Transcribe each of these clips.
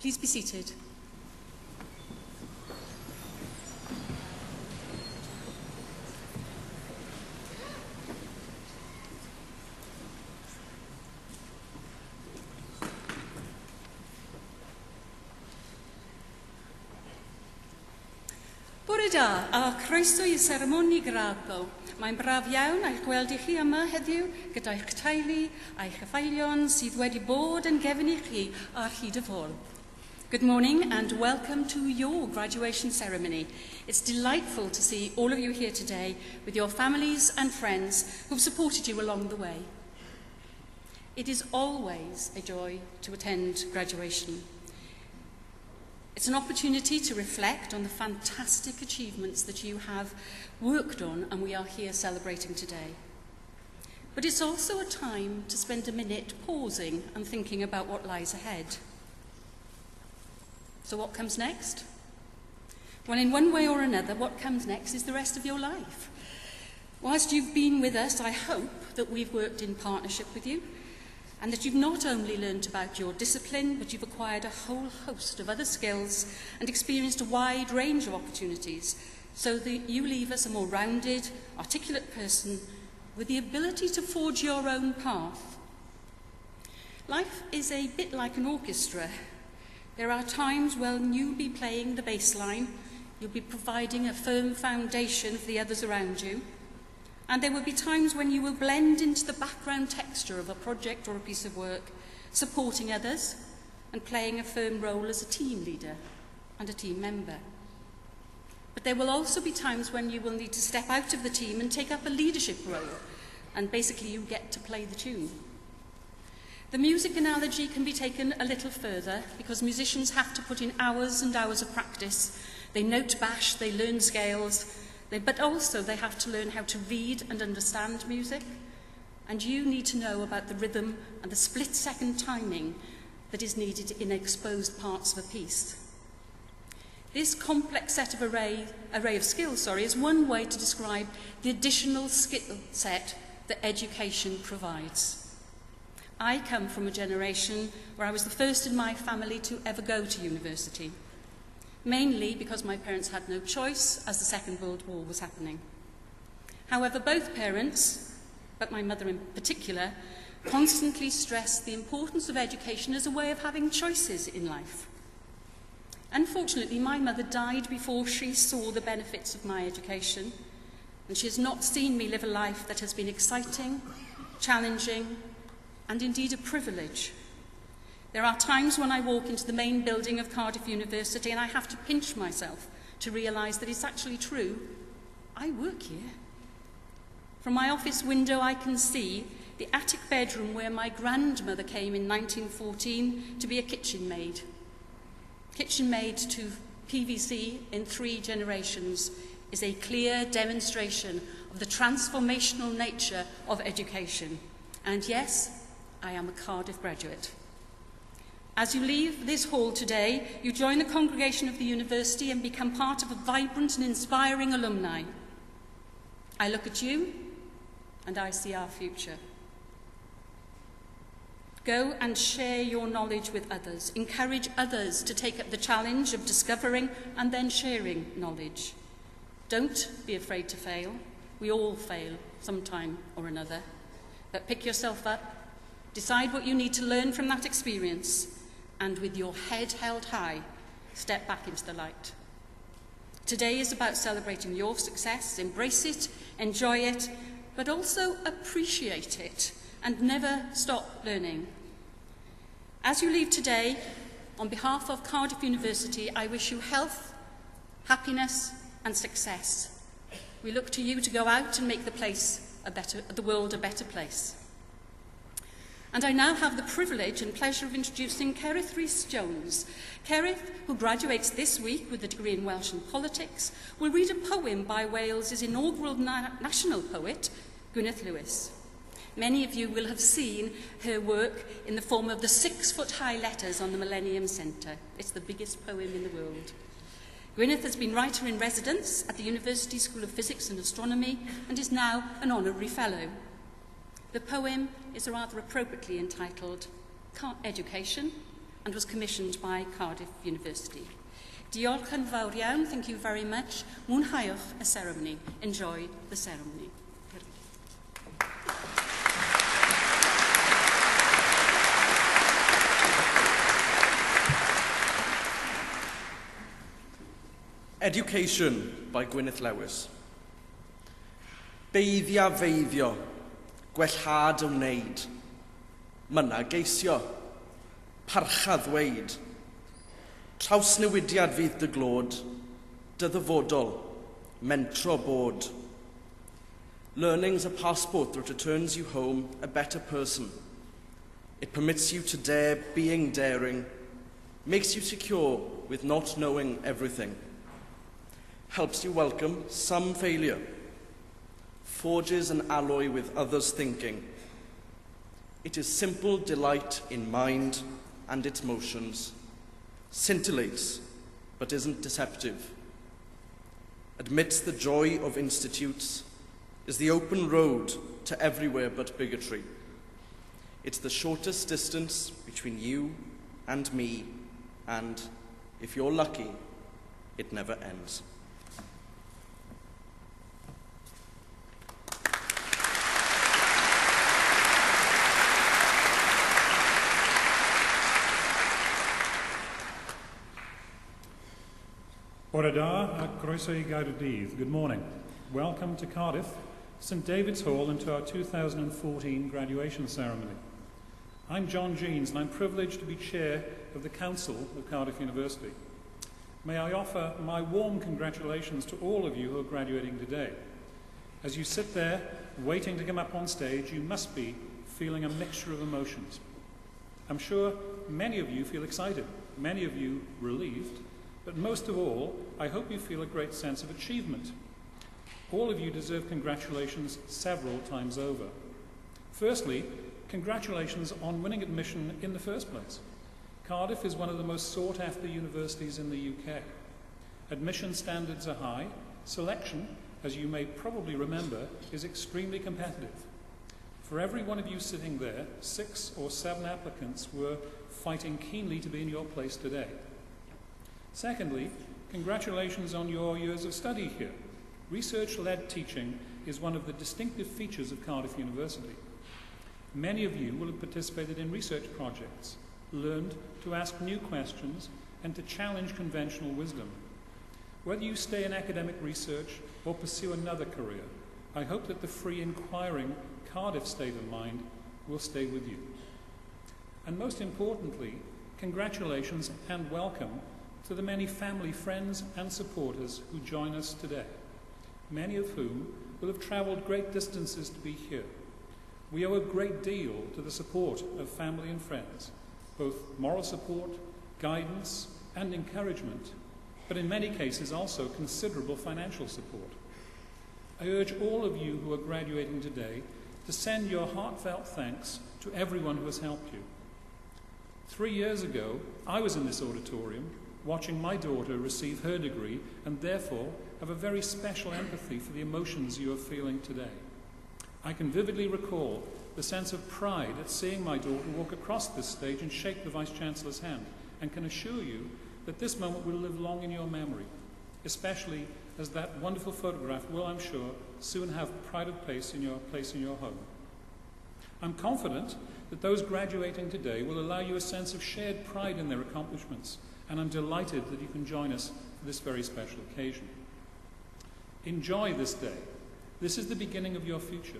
Please be seated. Bore da, a croeso I seremoni graddol. Mae'n braf iawn eich gweld I chi yma heddiw gyda'ch teulu a'ch hyffeilion sydd wedi bod yn gefn I chi ar hyd y fôl. Good morning and welcome to your graduation ceremony. It's delightful to see all of you here today with your families and friends who've supported you along the way. It is always a joy to attend graduation. It's an opportunity to reflect on the fantastic achievements that you have worked on and we are here celebrating today. But it's also a time to spend a minute pausing and thinking about what lies ahead. So what comes next? Well, in one way or another, what comes next is the rest of your life. Whilst you've been with us, I hope that we've worked in partnership with you, and that you've not only learned about your discipline, but you've acquired a whole host of other skills and experienced a wide range of opportunities, so that you leave us a more rounded, articulate person with the ability to forge your own path. Life is a bit like an orchestra. There are times when you'll be playing the bass line, you'll be providing a firm foundation for the others around you, and there will be times when you will blend into the background texture of a project or a piece of work, supporting others and playing a firm role as a team leader and a team member. But there will also be times when you will need to step out of the team and take up a leadership role, and basically you get to play the tune. The music analogy can be taken a little further because musicians have to put in hours and hours of practice. They note bash, they learn scales, but also they have to learn how to read and understand music, and you need to know about the rhythm and the split-second timing that is needed in exposed parts of a piece. This complex set of array of skills is one way to describe the additional skill set that education provides. I come from a generation where I was the first in my family to ever go to university, mainly because my parents had no choice as the Second World War was happening. However, both parents, but my mother in particular, constantly stressed the importance of education as a way of having choices in life. Unfortunately, my mother died before she saw the benefits of my education, and she has not seen me live a life that has been exciting, challenging, and indeed a privilege. There are times when I walk into the main building of Cardiff University and I have to pinch myself to realise that it's actually true. I work here. From my office window I can see the attic bedroom where my grandmother came in 1914 to be a kitchen maid. Kitchen maid to PVC in 3 generations is a clear demonstration of the transformational nature of education. And yes, I am a Cardiff graduate. As you leave this hall today, you join the congregation of the university and become part of a vibrant and inspiring alumni. I look at you and I see our future. Go and share your knowledge with others. Encourage others to take up the challenge of discovering and then sharing knowledge. Don't be afraid to fail. We all fail sometime or another. But pick yourself up, decide what you need to learn from that experience, and with your head held high, step back into the light. Today is about celebrating your success. Embrace it, enjoy it, but also appreciate it and never stop learning. As you leave today, on behalf of Cardiff University, I wish you health, happiness and success. We look to you to go out and make the world a better place. And I now have the privilege and pleasure of introducing Thrace Jones. Cerith, who graduates this week with a degree in Welsh and politics, will read a poem by Wales's inaugural national poet, Gwyneth Lewis. Many of you will have seen her work in the form of the 6-foot-high letters on the Millennium Centre. It's the biggest poem in the world. Gwyneth has been writer in residence at the University School of Physics and Astronomy and is now an honorary fellow. The poem is rather appropriately entitled Education, and was commissioned by Cardiff University. Diolch yn fawr iawn, thank you very much. Mwynhauwch y ceremony. Enjoy the ceremony. Education by Gwyneth Lewis. Beiddia feiddio, gwellhad o wneud, mynna geisio, parcha ddweud, trawsnewidiad fydd dy glod, dy ddyfodol, mentro bod. Learning's a passport that returns you home a better person. It permits you to dare being daring, makes you secure with not knowing everything, helps you welcome some failure, forges an alloy with others' thinking. It is simple delight in mind and its motions, scintillates but isn't deceptive, admits the joy of institutes, is the open road to everywhere but bigotry. It's the shortest distance between you and me, and, if you're lucky, it never ends. Bore da a croeso I Gaerdydd. Good morning. Welcome to Cardiff, St David's Hall, and to our 2014 graduation ceremony. I'm John Jeans, and I'm privileged to be chair of the Council of Cardiff University. May I offer my warm congratulations to all of you who are graduating today. As you sit there waiting to come up on stage, you must be feeling a mixture of emotions. I'm sure many of you feel excited, many of you relieved, but most of all, I hope you feel a great sense of achievement. All of you deserve congratulations several times over. Firstly, congratulations on winning admission in the first place. Cardiff is one of the most sought-after universities in the UK. Admission standards are high. Selection, as you may probably remember, is extremely competitive. For every one of you sitting there, 6 or 7 applicants were fighting keenly to be in your place today. Secondly, congratulations on your years of study here. Research-led teaching is one of the distinctive features of Cardiff University. Many of you will have participated in research projects, learned to ask new questions, and to challenge conventional wisdom. Whether you stay in academic research or pursue another career, I hope that the free inquiring Cardiff state of mind will stay with you. And most importantly, congratulations and welcome to the many family, friends and supporters who join us today, many of whom will have travelled great distances to be here. We owe a great deal to the support of family and friends, both moral support, guidance and encouragement, but in many cases also considerable financial support. I urge all of you who are graduating today to send your heartfelt thanks to everyone who has helped you. 3 years ago, I was in this auditorium watching my daughter receive her degree, and therefore have a very special empathy for the emotions you are feeling today. I can vividly recall the sense of pride at seeing my daughter walk across this stage and shake the Vice-Chancellor's hand, and can assure you that this moment will live long in your memory, especially as that wonderful photograph will, I'm sure, soon have pride of place in your home. I'm confident that those graduating today will allow you a sense of shared pride in their accomplishments, and I'm delighted that you can join us for this very special occasion. Enjoy this day. This is the beginning of your future.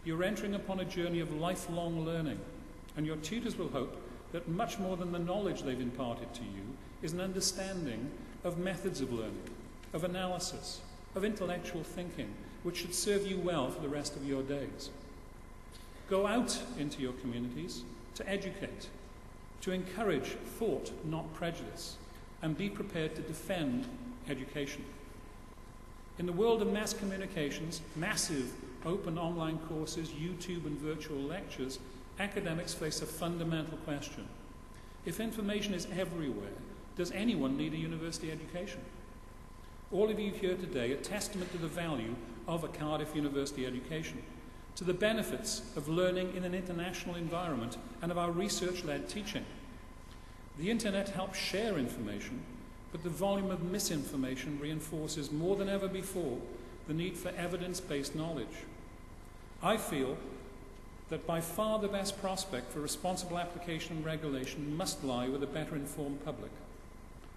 You're entering upon a journey of lifelong learning, and your tutors will hope that much more than the knowledge they've imparted to you is an understanding of methods of learning, of analysis, of intellectual thinking, which should serve you well for the rest of your days. Go out into your communities to educate, to encourage thought, not prejudice, and be prepared to defend education. In the world of mass communications, massive open online courses, YouTube and virtual lectures, academics face a fundamental question. If information is everywhere, does anyone need a university education? All of you here today are testament to the value of a Cardiff University education, to the benefits of learning in an international environment and of our research-led teaching. The internet helps share information, but the volume of misinformation reinforces more than ever before the need for evidence-based knowledge. I feel that by far the best prospect for responsible application and regulation must lie with a better informed public.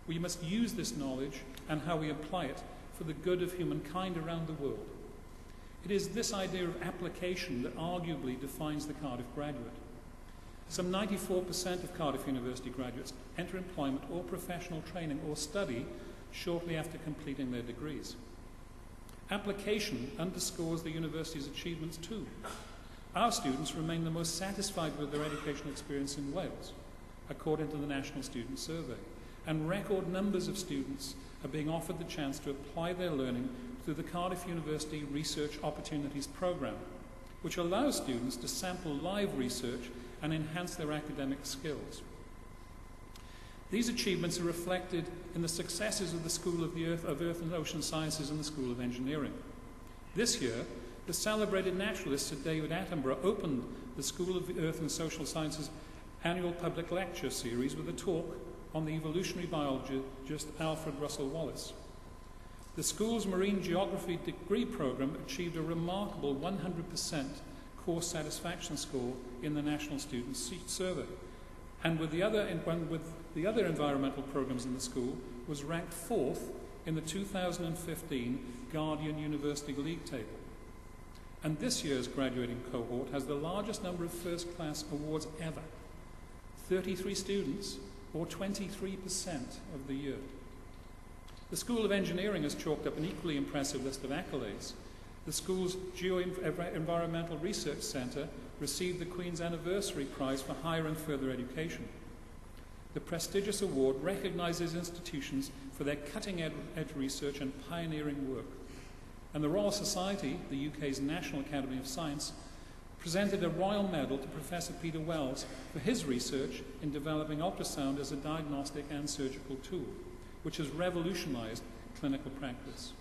We must use this knowledge and how we apply it for the good of humankind around the world. It is this idea of application that arguably defines the Cardiff graduate. Some 94% of Cardiff University graduates enter employment or professional training or study shortly after completing their degrees. Application underscores the university's achievements too. Our students remain the most satisfied with their educational experience in Wales, according to the National Student Survey, and record numbers of students are being offered the chance to apply their learning through the Cardiff University Research Opportunities Programme, which allows students to sample live research and enhance their academic skills. These achievements are reflected in the successes of the School of Earth and Ocean Sciences and the School of Engineering. This year, the celebrated naturalist Sir David Attenborough opened the School of the Earth and Social Sciences annual public lecture series with a talk on the evolutionary biologist Alfred Russel Wallace. The school's marine geography degree programme achieved a remarkable 100% course satisfaction score in the National Student Survey, and with the other environmental programmes in the school was ranked 4th in the 2015 Guardian University League table. And this year's graduating cohort has the largest number of first-class awards ever, 33 students, or 23% of the year. The School of Engineering has chalked up an equally impressive list of accolades. The school's Geo-Environmental Research Centre received the Queen's Anniversary Prize for Higher and Further Education. The prestigious award recognises institutions for their cutting-edge research and pioneering work. And the Royal Society, the UK's National Academy of Science, presented a Royal Medal to Professor Peter Wells for his research in developing ultrasound as a diagnostic and surgical tool, which has revolutionised clinical practice.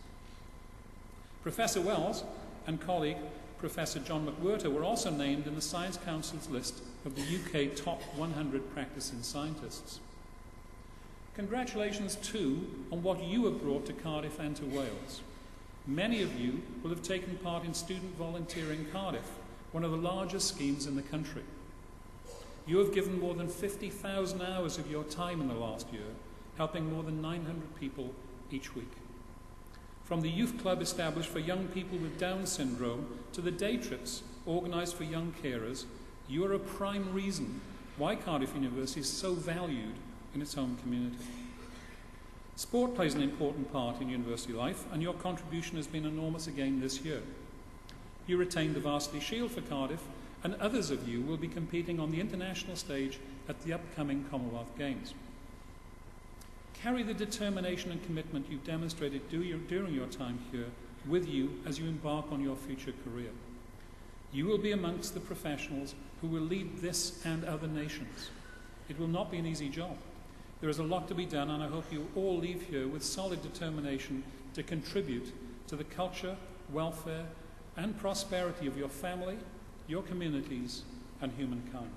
Professor Wells and colleague Professor John McWhirter were also named in the Science Council's list of the UK top 100 practicing scientists. Congratulations too on what you have brought to Cardiff and to Wales. Many of you will have taken part in Student Volunteering Cardiff, one of the largest schemes in the country. You have given more than 50,000 hours of your time in the last year, helping more than 900 people each week. From the youth club established for young people with Down syndrome to the day trips organised for young carers, you are a prime reason why Cardiff University is so valued in its home community. Sport plays an important part in university life, and your contribution has been enormous again this year. You retained the Varsity Shield for Cardiff, and others of you will be competing on the international stage at the upcoming Commonwealth Games. Carry the determination and commitment you've demonstrated during your time here with you as you embark on your future career. You will be amongst the professionals who will lead this and other nations. It will not be an easy job. There is a lot to be done, and I hope you all leave here with solid determination to contribute to the culture, welfare, and prosperity of your family, your communities, and humankind.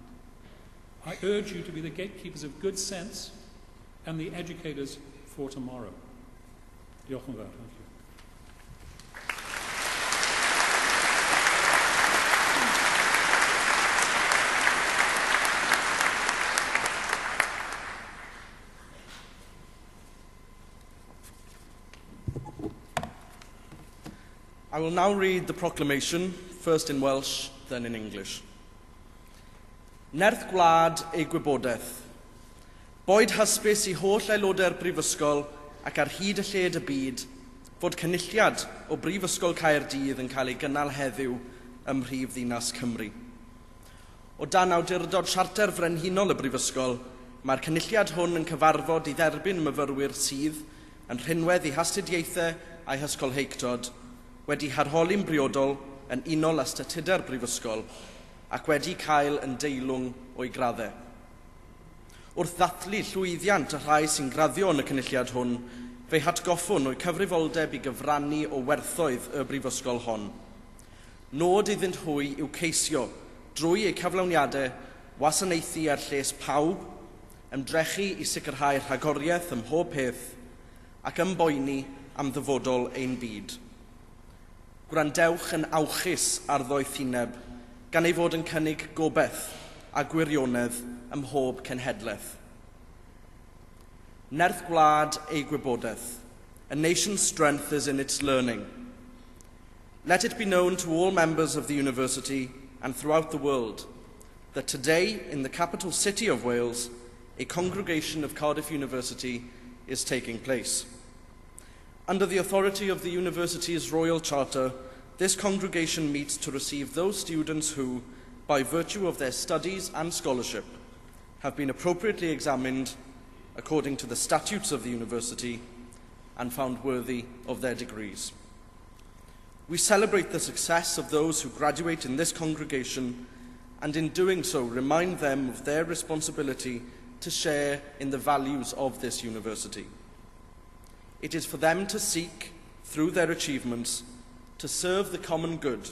I urge you to be the gatekeepers of good sense and the educators for tomorrow. Diolch yn fawr. Thank you. I will now read the proclamation, first in Welsh, then in English. Nerth gwlad ei gwybodaeth. Boed hysbys i holl aelodau'r Brifysgol ac ar hyd y lled y byd fod cynulliad o Brifysgol Caerdydd yn cael ei gynnal heddiw ym mhrif ddinas Cymru. O dan awdurdod Siarter Frenhinol y Brifysgol, mae'r cynulliad hwn yn cyfarfod i dderbyn myfyrwyr sydd yn rhinwedd i hastudiaethau a'i hysgolheictod wedi harholi'n briodol yn unol â statudau'r Brifysgol ac wedi cael yn deilwng o'i graddau. Wrth ddathlu llwyddiant y rhai sy'n graddio yn y cynulliad hwn, fe'i hatgoffwn o'i cyfrifoldeb i gyfrannu o werthoedd y Brifysgol hon. Nod iddynt hwy i'w ceisio drwy eu cyflawniadau wasanaethu ar lles pawb, ymdrechu i sicrhau rhagoriaeth ym mhob peth ac ymboeni am ddyfodol ein byd. Gwrandewch yn awchus ar ddoethineb gan ei fod yn cynnig gobeith a gwirionedd ym mhob cenhedlaeth. Nerth gwlad ei gwybodaeth. A nation's strength is in its learning. Let it be known to all members of the university and throughout the world that today, in the capital city of Wales, a congregation of Cardiff University is taking place. Under the authority of the university's Royal Charter, this congregation meets to receive those students who, by virtue of their studies and scholarship, have been appropriately examined according to the statutes of the university and found worthy of their degrees. We celebrate the success of those who graduate in this congregation, and in doing so remind them of their responsibility to share in the values of this university. It is for them to seek, through their achievements, to serve the common good,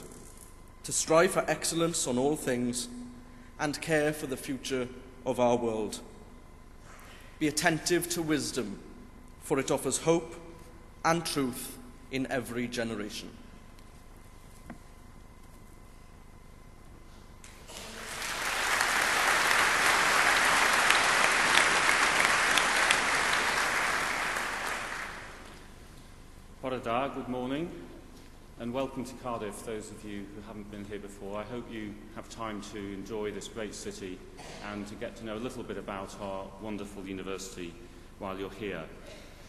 to strive for excellence on all things, and care for the future of our world. Be attentive to wisdom, for it offers hope and truth in every generation. Bore da, good morning, and welcome to Cardiff, those of you who haven't been here before. I hope you have time to enjoy this great city and to get to know a little bit about our wonderful university while you're here.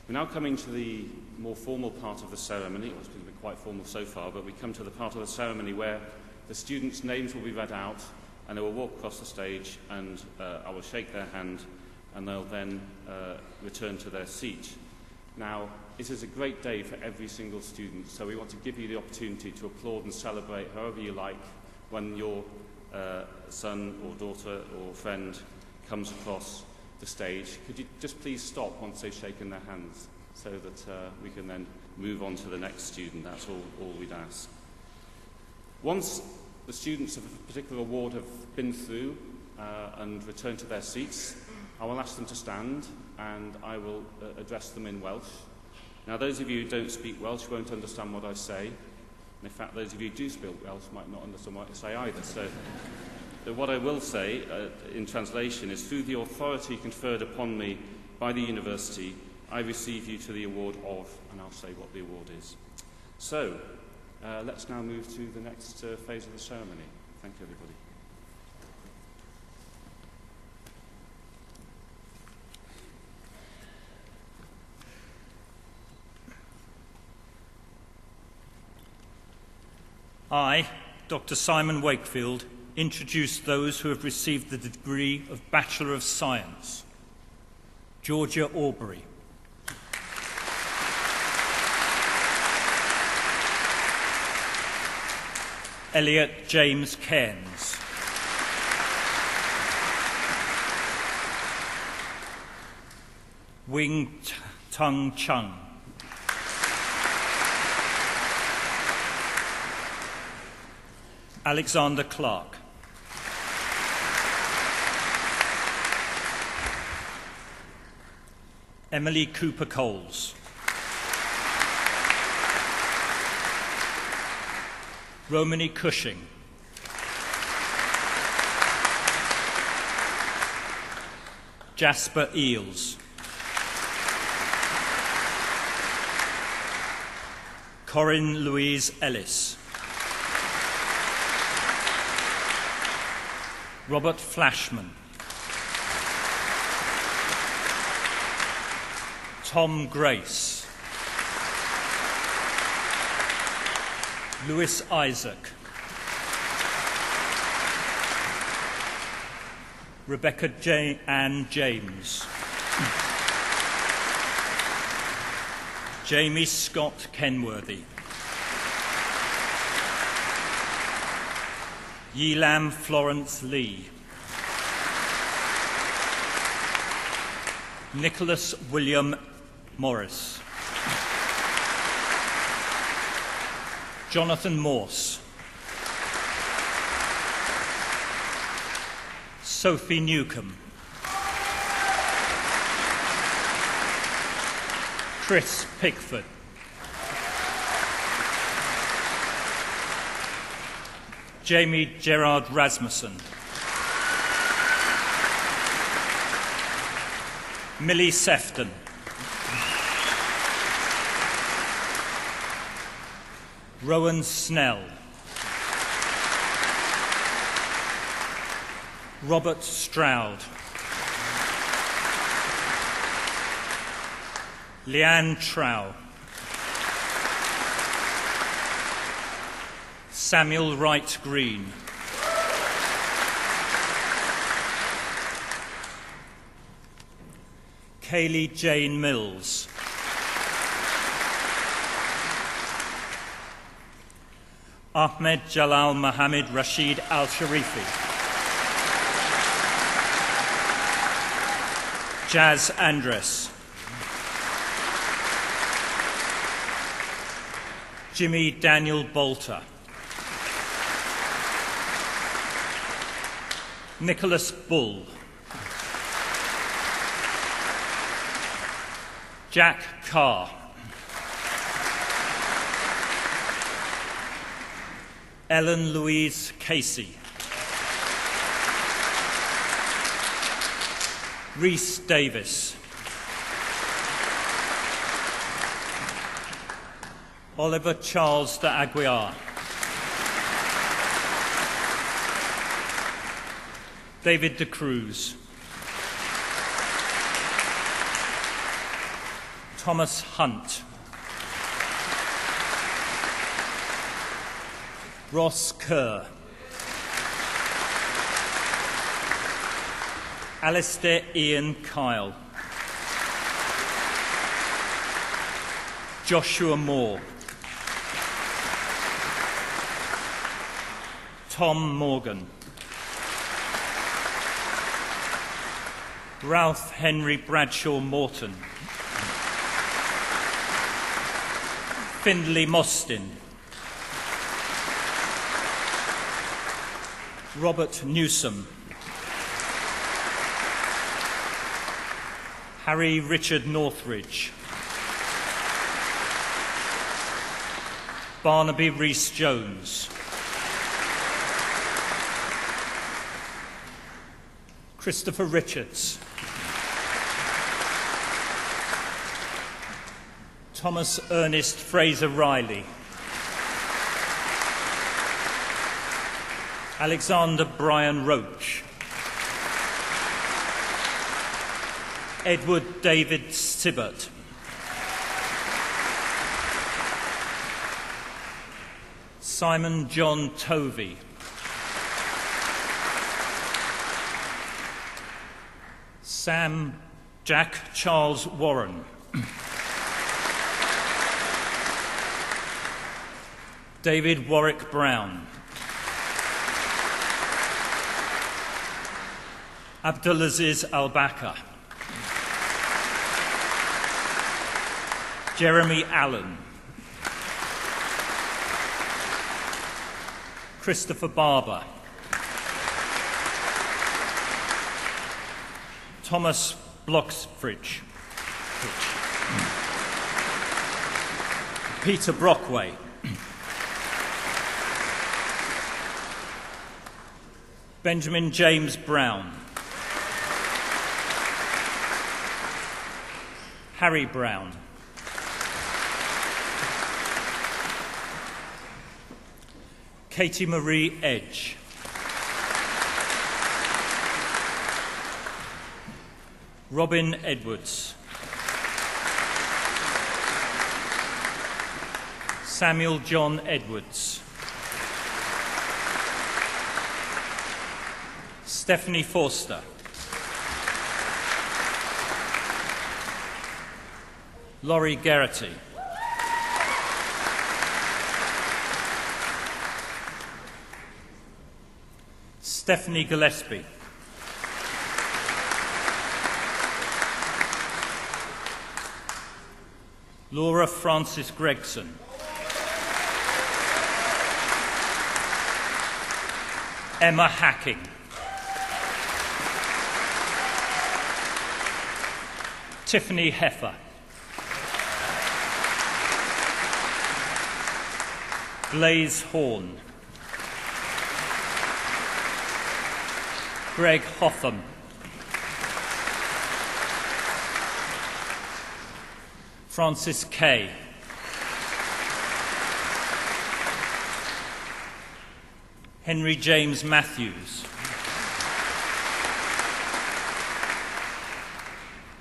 We're now coming to the more formal part of the ceremony. It's been quite formal so far, but we come to the part of the ceremony where the students' names will be read out and they will walk across the stage and I will shake their hand and they'll then return to their seat. Now, it is a great day for every single student, so we want to give you the opportunity to applaud and celebrate however you like when your son or daughter or friend comes across the stage. Could you just please stop once they've shaken their hands so that we can then move on to the next student? That's all we'd ask. Once the students of a particular award have been through and returned to their seats, I will ask them to stand and I will address them in Welsh. Now, those of you who don't speak Welsh won't understand what I say. And in fact, those of you who do speak Welsh might not understand what I say either. So what I will say in translation is, through the authority conferred upon me by the university, I receive you to the award of, and I'll say what the award is. So, let's now move to the next phase of the ceremony. Thank you, everybody. I, Dr. Simon Wakefield, introduce those who have received the degree of Bachelor of Science. Georgia Aubrey. Elliot James Cairns. Wing Tung Chung. Alexander Clark. Emily Cooper Coles. Romany Cushing. Jasper Eels. Corinne Louise Ellis. Robert Flashman. Tom Grace. Lewis Isaac. Rebecca Ann James. Jamie Scott Kenworthy. Yelam Florence Lee. Nicholas William Morris. Jonathan Morse. Sophie Newcomb. Chris Pickford. Jamie Gerard Rasmussen. Millie Sefton. Rowan Snell. Robert Stroud. Leanne Trow. Samuel Wright Green. Kaylee Jane Mills. Ahmed Jalal Mohammed Rashid Al-Sharifi. Jazz Andress. Jimmy Daniel Bolter. Nicholas Bull. Jack Carr. Ellen Louise Casey. Rhys Davis. Oliver Charles de Aguiar. David de Cruz. Thomas Hunt. Ross Kerr. Alistair Ian Kyle. Joshua Moore. Tom Morgan. Ralph Henry Bradshaw Morton. Findlay Mostyn. Robert Newsom. Harry Richard Northridge. Barnaby Rhys-Jones. Christopher Richards. Thomas Ernest Fraser Riley. Alexander Brian Roach. Edward David Sibbert. Simon John Tovey. Sam Jack Charles Warren. David Warwick Brown. Abdulaziz Al-Bakr. Jeremy Allen. Christopher Barber. Thomas Bloxbridge. Peter Brockway. Benjamin James Brown. Harry Brown. Katie Marie Edge. Robin Edwards. Samuel John Edwards. Stephanie Forster. Laurie Geraghty. Stephanie Gillespie. Laura Francis Gregson. Emma Hacking. Tiffany Heffer. Blaise Horn. Greg Hotham. Francis Kay. Henry James Matthews.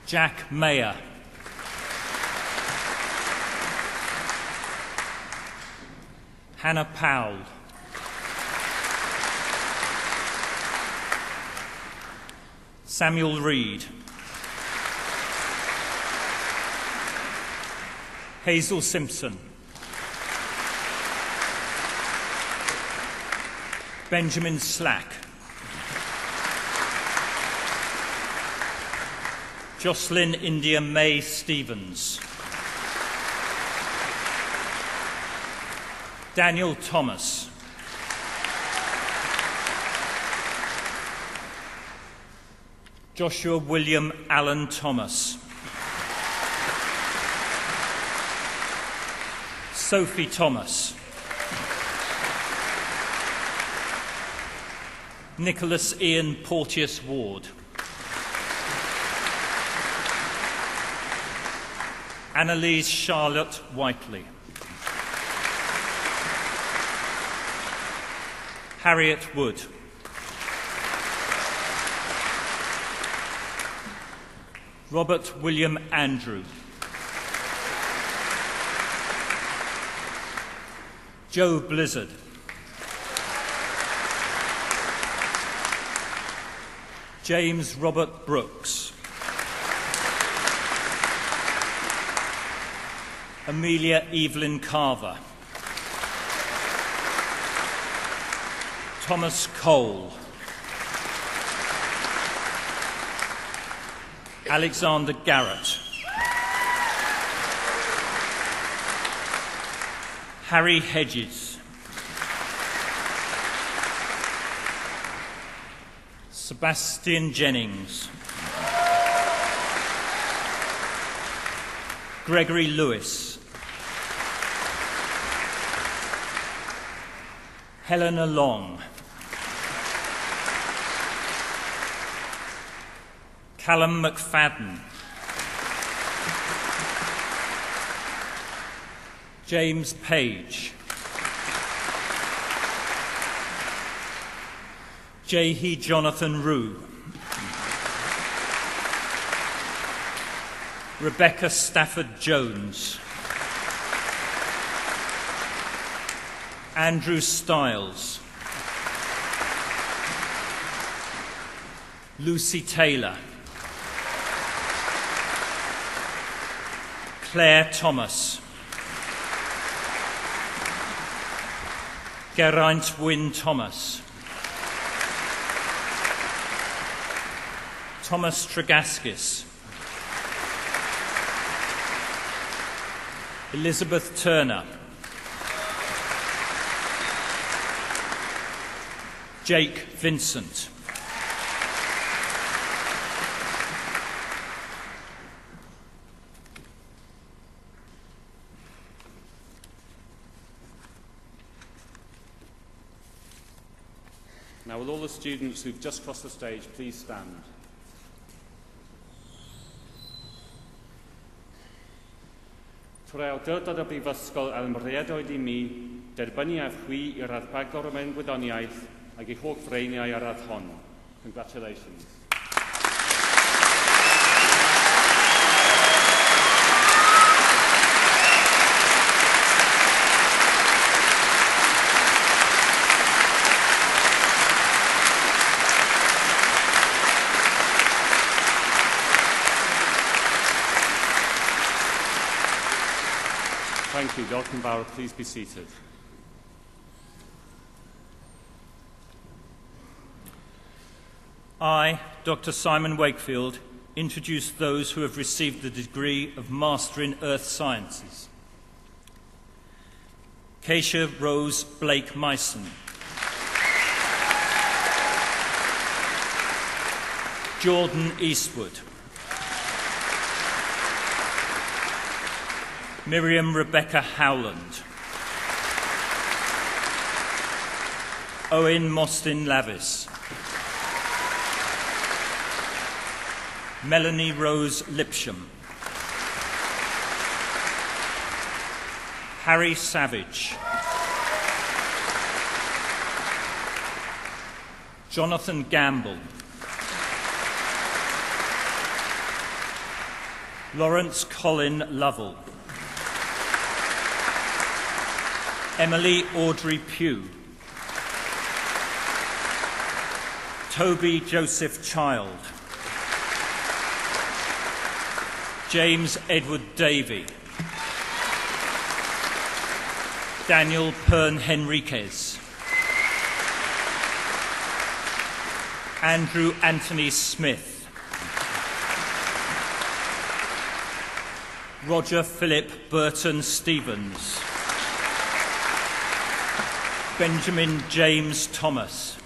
Jack Mayer. Hannah Powell. Samuel Reed. Hazel Simpson. Benjamin Slack. Jocelyn India May Stevens. Daniel Thomas. Joshua William Allen Thomas. Sophie Thomas. Nicholas Ian Porteous Ward. Annalise Charlotte Whiteley. Harriet Wood. Robert William Andrew. Joe Blizzard. James Robert Brooks. Amelia Evelyn Carver. Thomas Cole. Alexander Garrett. Harry Hedges. Sebastian Jennings. Gregory Lewis. Helena Long. Callum McFadden. James Page. Jehi Jonathan Rue. Rebecca Stafford Jones. Andrew Stiles. Lucy Taylor. Claire Thomas. Geraint Wynne Thomas. Thomas Tregaskis. Elizabeth Turner. Jake Vincent. Now, will all the students who've just crossed the stage please stand? Trwy awdurdod y Brifysgol Elmriadoedd I mi, derbyniaf chwi I raddbagor y mewn gwyddoniaeth ac I holl freiniau ar radd hon. Congratulations. Thank you. Dalton Bauer, please be seated. I, Dr. Simon Wakefield, introduce those who have received the degree of Master in Earth Sciences. Keisha Rose Blake Myson. Jordan Eastwood. Miriam Rebecca Howland. Owen Mostyn Lavis. Melanie Rose Lipsham. Harry Savage. Jonathan Gamble. Lawrence Colin Lovell. Emily Audrey Pugh. Toby Joseph Child. James Edward Davey. Daniel Pern Henriquez. Andrew Anthony Smith. Roger Philip Burton Stevens. Benjamin James Thomas.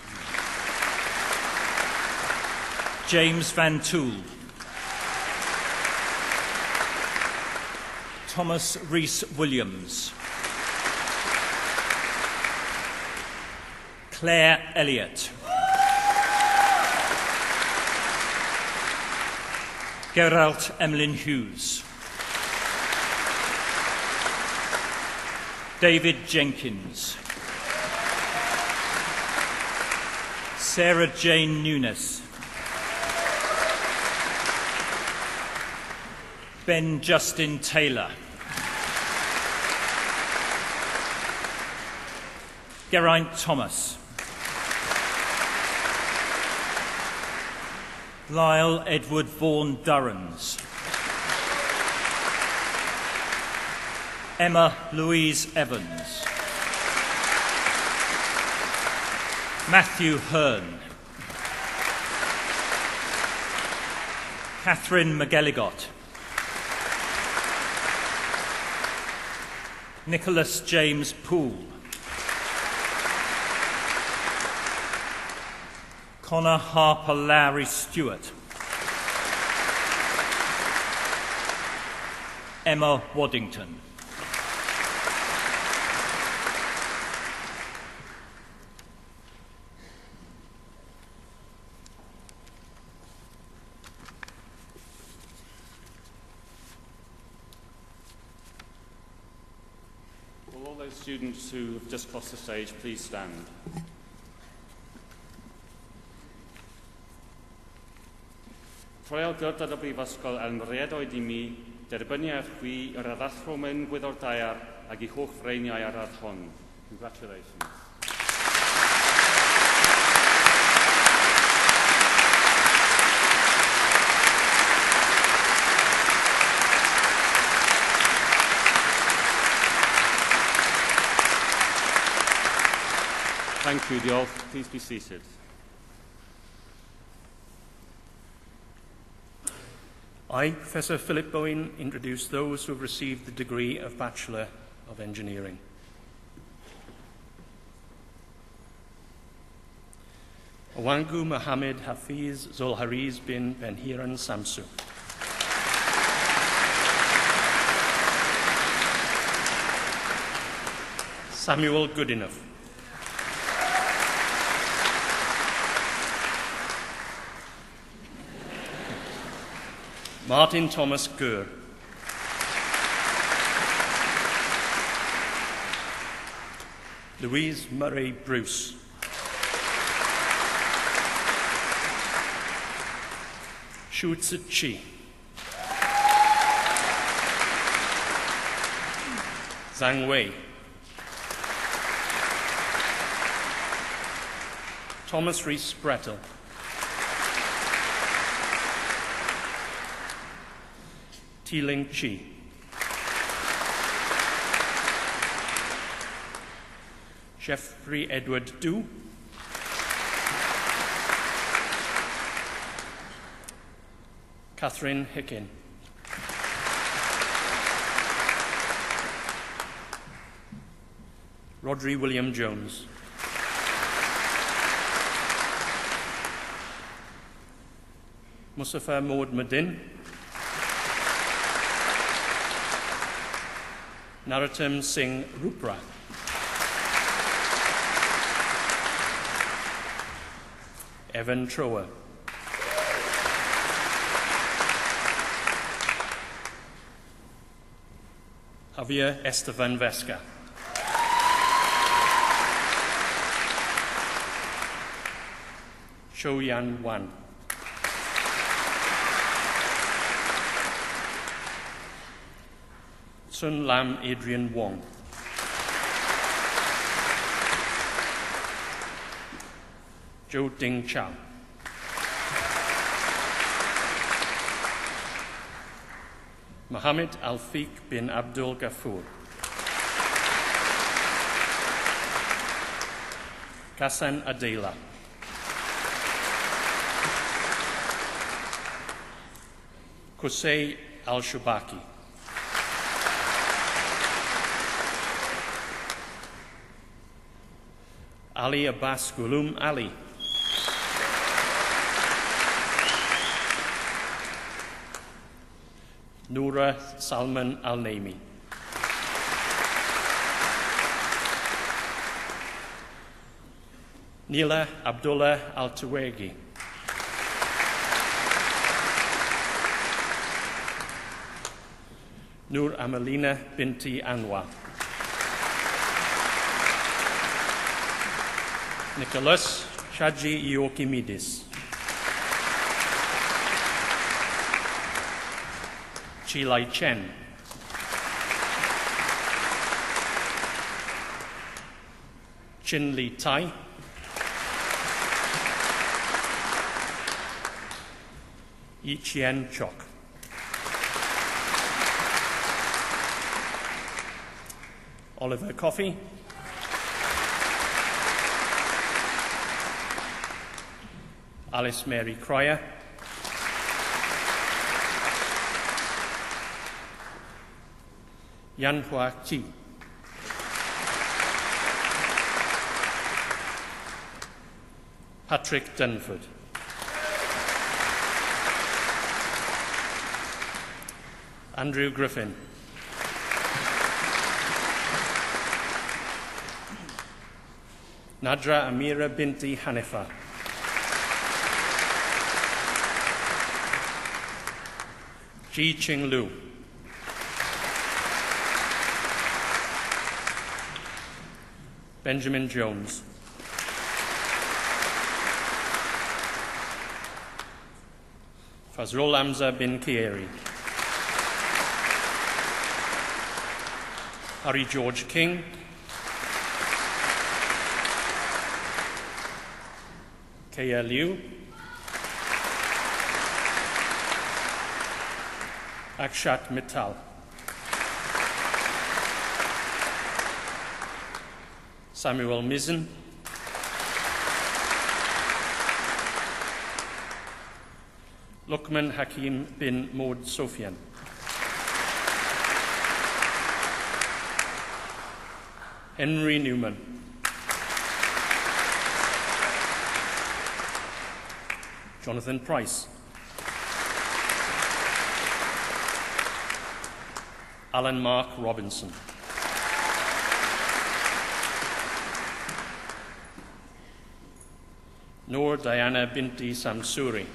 James Van Tool. Thomas Rees Williams. Claire Elliott. Geralt Emlyn Hughes. David Jenkins. Sarah Jane Nunes. Ben Justin Taylor. Geraint Thomas. Lyle Edward Vaughan Durrans. Emma Louise Evans. Matthew Hearn. Catherine McGelligot. Nicholas James Poole. Connor Harper Lowry Stewart. Emma Waddington. Will all those students who have just crossed the stage please stand? Troi awdurdod o Brifysgol Elmried oed I mi, derbyniau chwi yr addallromen gwyddor daear ac I holl freiniau ar yr hon. Congratulations. Thank you, diolch. Please be seated. I, Professor Philip Bowen, introduce those who have received the degree of Bachelor of Engineering. Awangu Mohammed Hafiz Zulhariz bin Benhiran Samsu. Samuel Goodenough. Martin Thomas Gurr. Louise Murray Bruce. Shu-Tzu Chi. Zhang Wei. Thomas Rees Brettel. Teeling Chi. Jeffrey Edward Du. Catherine Hickin. Rodri William Jones. Mustafa Maud Madin. Narottam Singh Rupra. Evan Trower. Javier Estevan Vesca. Shou Yan Wan. Sun Lam Adrian Wong. Zhou Ding Chao. Mohammed Alfiq bin Abdul Ghaffur. Kassan Adela. Qusay Al-Shubaki. Ali Abbas Gulum Ali. Noura Salman Al-Naimi. Nila Abdullah Al-Tuwegi. Nur Amalina Binti Anwar. Nicholas Shaji Iokimidis. Chilai Chen. Chin Li Tai. Yi Chien Chok. Oliver Coffey. Alice Mary Cryer. Yan Hua Chi. Patrick Dunford. Andrew Griffin. Nadra Amira Binti Hanifa. Ji Ching Lu. Benjamin Jones. Fazrul Amza bin Kieri. Harry George King. Kaya Liu. Akshat Mittal. Samuel Mizzen. Luqman Hakim bin Maud Sofian. Henry Newman. Jonathan Price. Alan Mark Robinson. Noor Diana Binti Samsuri.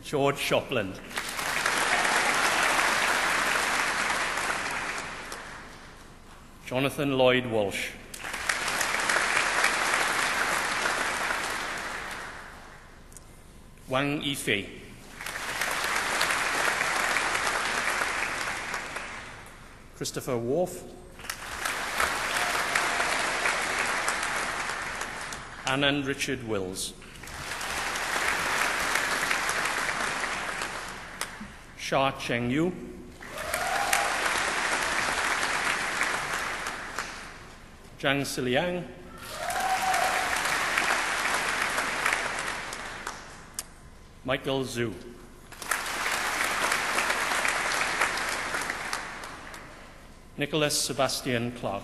George Shopland. Jonathan Lloyd Walsh. Wang Yifei. Christopher Worf. Anand Richard Wills. Sha Cheng Yu. Zhang Siliang. Michael Zhu. Nicholas Sebastian Clark.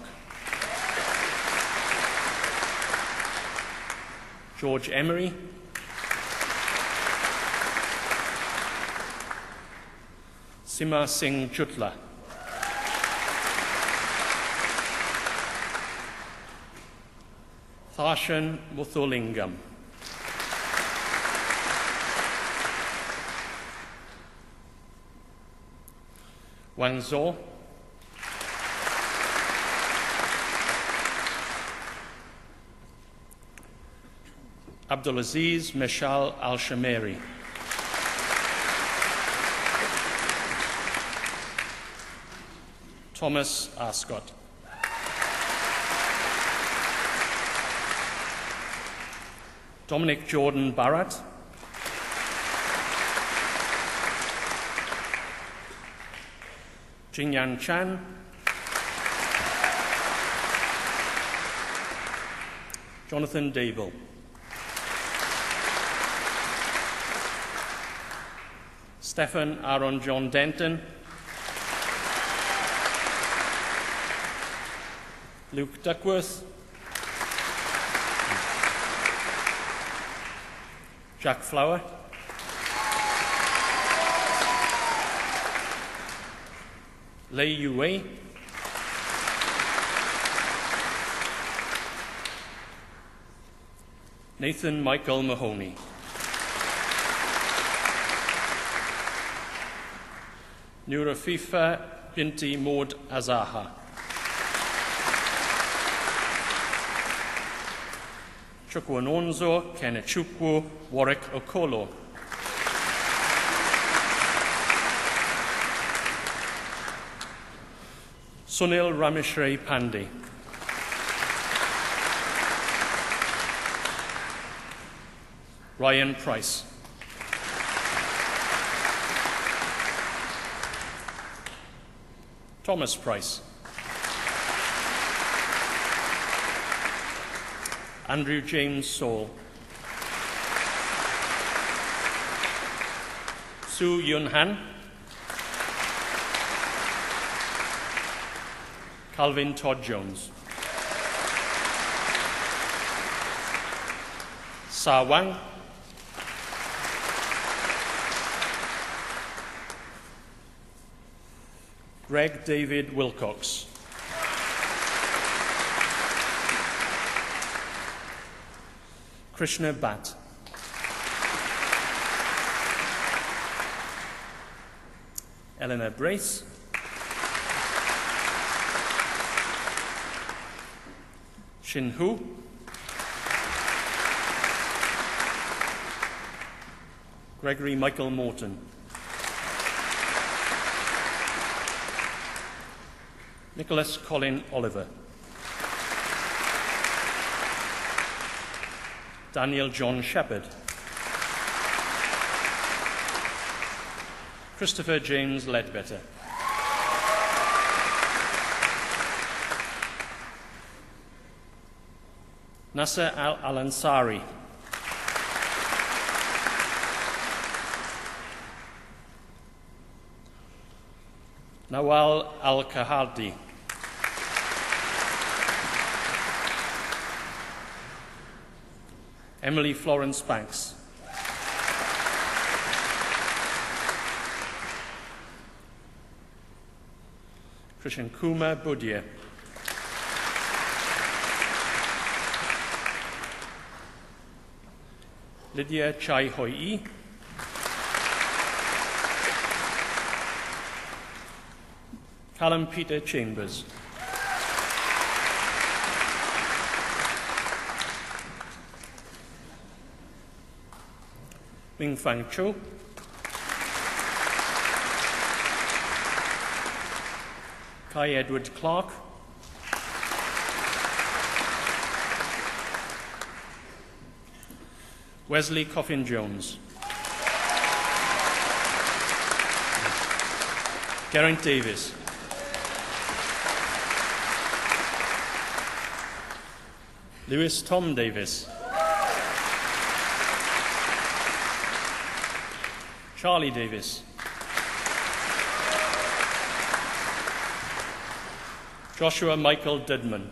George Emery. Sima Singh Jutla. Tharshan Muthulingam. Wangzhou. Abdulaziz Meshal Al-Shameri. Thomas Ascott. Dominic Jordan Barrett. Jingyan Chan. Jonathan Dable. Stephen Aaron John Denton. Luke Duckworth. Jack Flower. Lei Yue. Nathan Michael Mahoney. Nurafifa Binti Maud Azaha. Chukwunonzo Kenechukwu Warwick Okolo. Sunil Rameshri Pandey. Ryan Price. Thomas Price. Andrew James Saul. Su Yun Han. Calvin Todd Jones. Sa Wang. Greg David Wilcox. Krishna Bhatt. Eleanor Brace. Shin Hu. Gregory Michael Morton. Nicholas Colin Oliver. Daniel John Shepherd. Christopher James Ledbetter. Nasser Al-Ansari. Nawal Al-Kahardi. Emily Florence Banks. Christian Kumar Budia. Lydia Chai Hoi. Callum Peter Chambers. Ming Fang Cho. Kai Edward Clark. Wesley Coffin Jones. Geraint Davis. Lewis Tom Davis. Charlie Davis. Joshua Michael Dudman.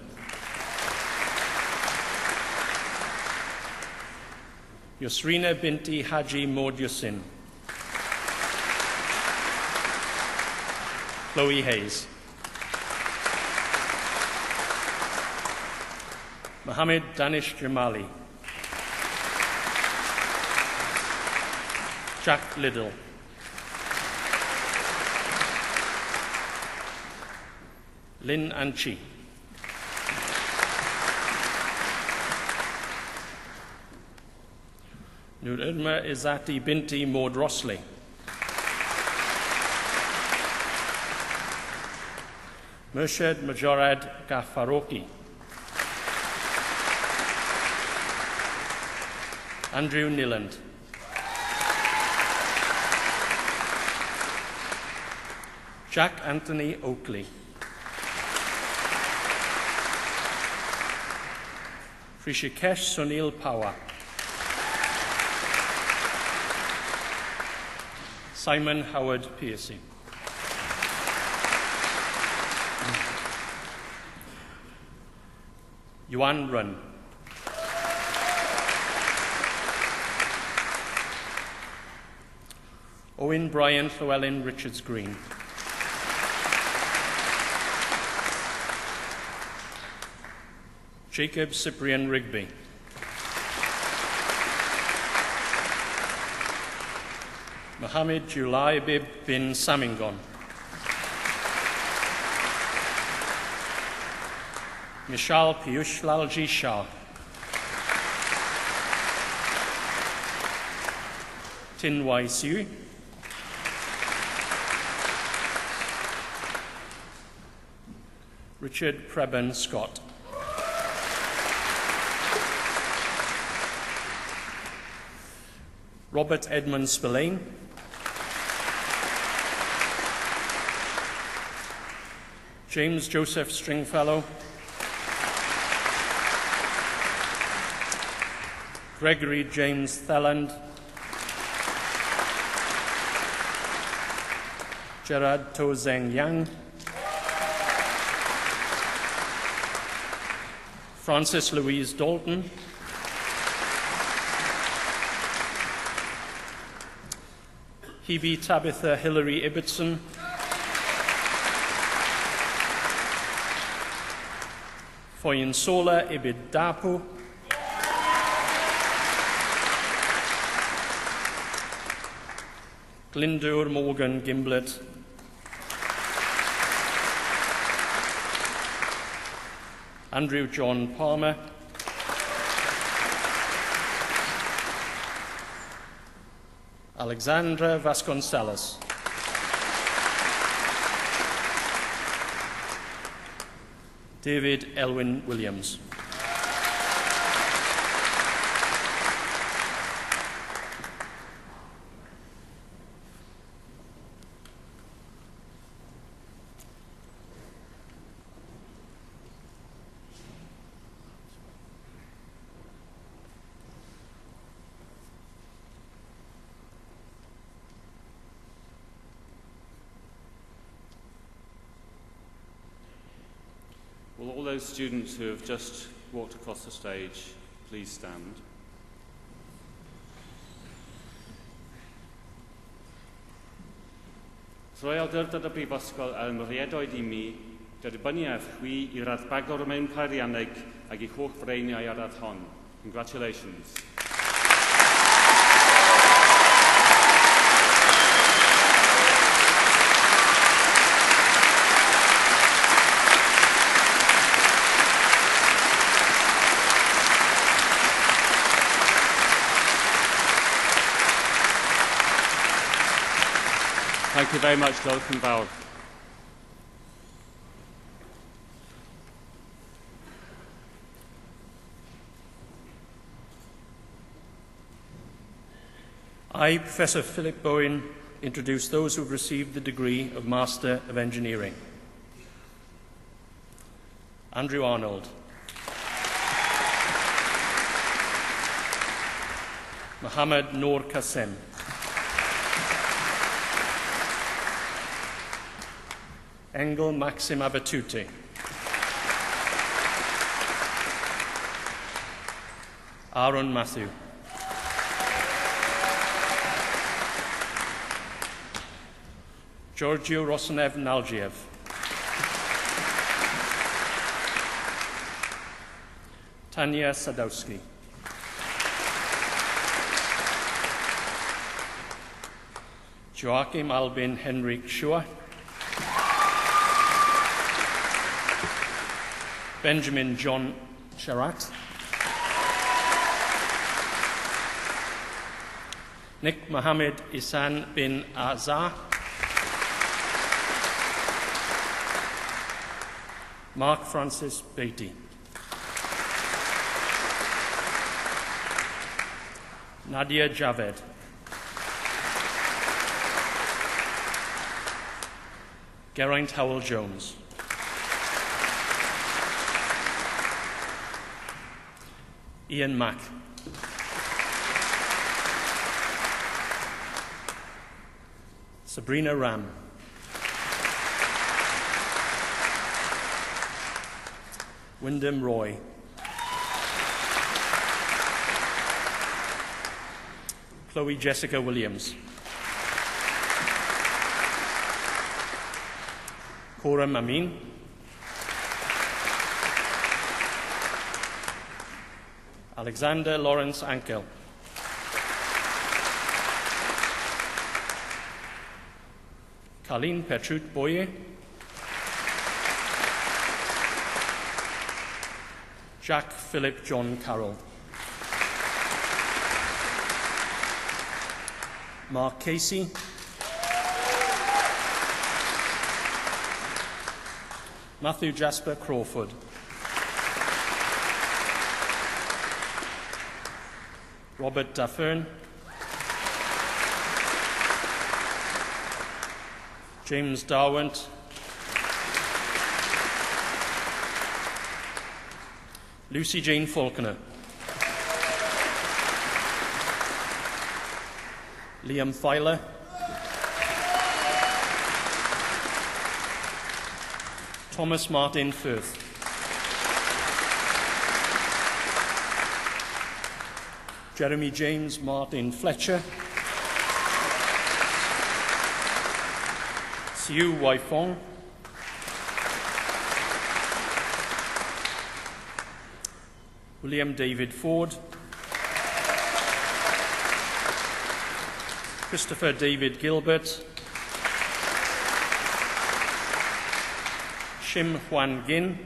Yusrina Binti Haji Maud Yusin. Chloe Hayes. Mohammed Danish Jamali. Jack Liddell. Lynn Anchi. Nur Irma Izati Binti Maud Rossley. Murshid Majorad Ghafaroki. Andrew Niland. Jack Anthony Oakley. Rishikesh Sunil Pawar. Simon Howard Piercy. Yuan Run. Owen Brian Llewellyn Richards Green. Jacob Cyprian Rigby. Mohammed Julaibib bin Samingon. Mishal Piyush Lalji Shah. Tin Wai Siu. Richard Preben Scott. Robert Edmund Spillane. James Joseph Stringfellow. Gregory James Thelland. Gerard To Zeng Yang. Francis Louise Dalton. Hebe Tabitha Hilary Ibbotson. Foyinsola Ibid Dapu. Glyndŵr Morgan Gimblett. Andrew John Palmer. Alexandra Vasconcelos. David Elwyn Williams. Will all those students who have just walked across the stage please stand? Rwy awdurdod y Brifysgol yn riedoedd I mi, dibynnu ar chwi I raddbagor mewn peirianneg ac I holl freiniau ar radd hon. Congratulations. Thank you very much, Dolphin Bauer. I, Professor Philip Bowen, introduce those who have received the degree of Master of Engineering. Andrew Arnold. Mohammed Noor Qasim. Engel Maxim Abatuti. Aaron Matthew. Georgio Rosanev Nalgiev. Tanya Sadowski. Joachim Albin Henrik Schur. Benjamin John Sharat. Nick Mohammed Isan bin Azar. Mark Francis Beatty. Nadia Javed. Geraint Howell-Jones. Ian Mack. Sabrina Ram. Wyndham Roy. Chloe Jessica Williams. Cora Mamin. Alexander Lawrence Ankel. Colleen Petrut Boye. Jacques Philip John Carroll. Mark Casey. Matthew Jasper Crawford. Robert Daffern. James Darwent. Lucy Jane Faulkner. Liam Filer. Thomas Martin Firth. Jeremy James Martin Fletcher. Siu Wai Fong. William David Ford. Christopher David Gilbert. Shim Huan Gin.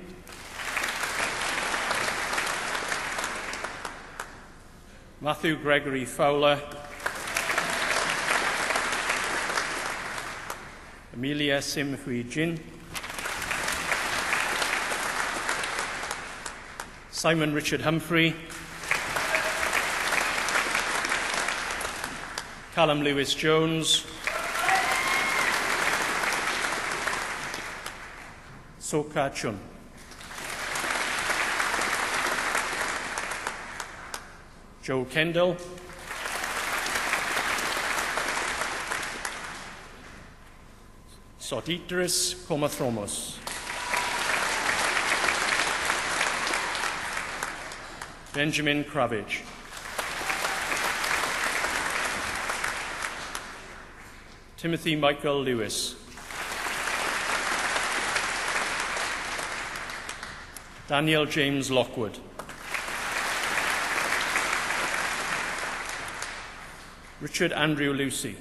Matthew Gregory Fowler. Amelia Sim Hui Jin. Simon Richard Humphrey. Callum Lewis Jones. Soka Chun. Joe Kendall. Sotitris Komathromos. Benjamin Kravich. Timothy Michael Lewis. Daniel James Lockwood. Richard Andrew Lucy.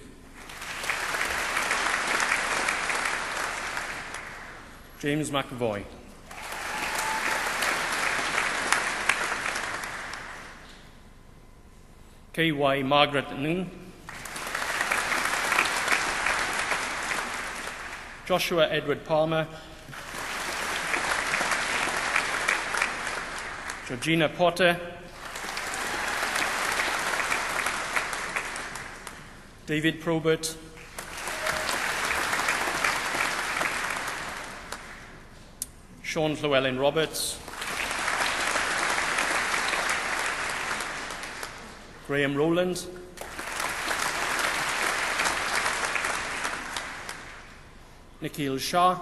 James McAvoy. K.Y. Margaret Ng. Joshua Edward Palmer. Georgina Potter. David Probert. Sean Llewellyn Roberts. Graham Rowland. Nikhil Shah.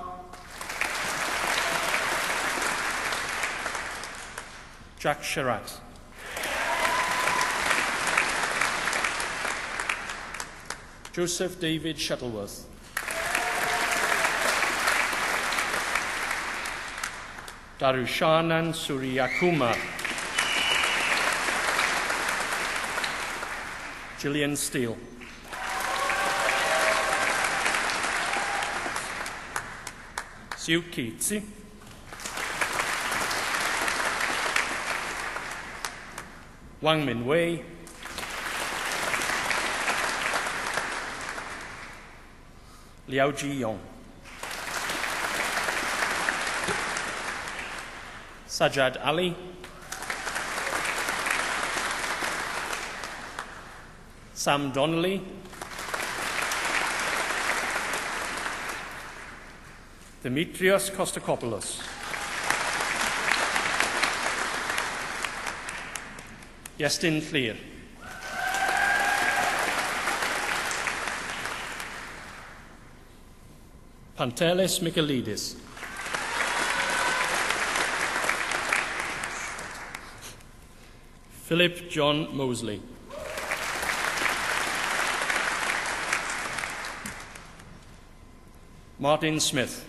Jack Sharat. Joseph David Shuttleworth. Darushanan Suryakumar. Gillian Steele. Sue Keatsy. Wang Min Wei. Liao Ji Yong. Sajad Ali. Sam Donnelly. Demetrios Kostakopoulos. Yestin Clear. Pantelis Michaelidis. Philip John Mosley. Martin Smith.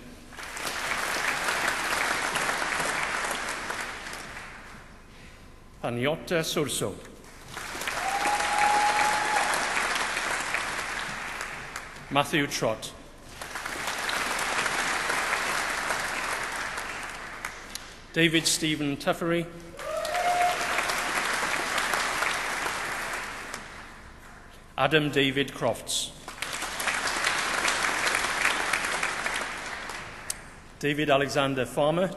Pagnotta Surso. Matthew Trott. David Stephen Tuffery. Adam David Crofts. David Alexander Farmer.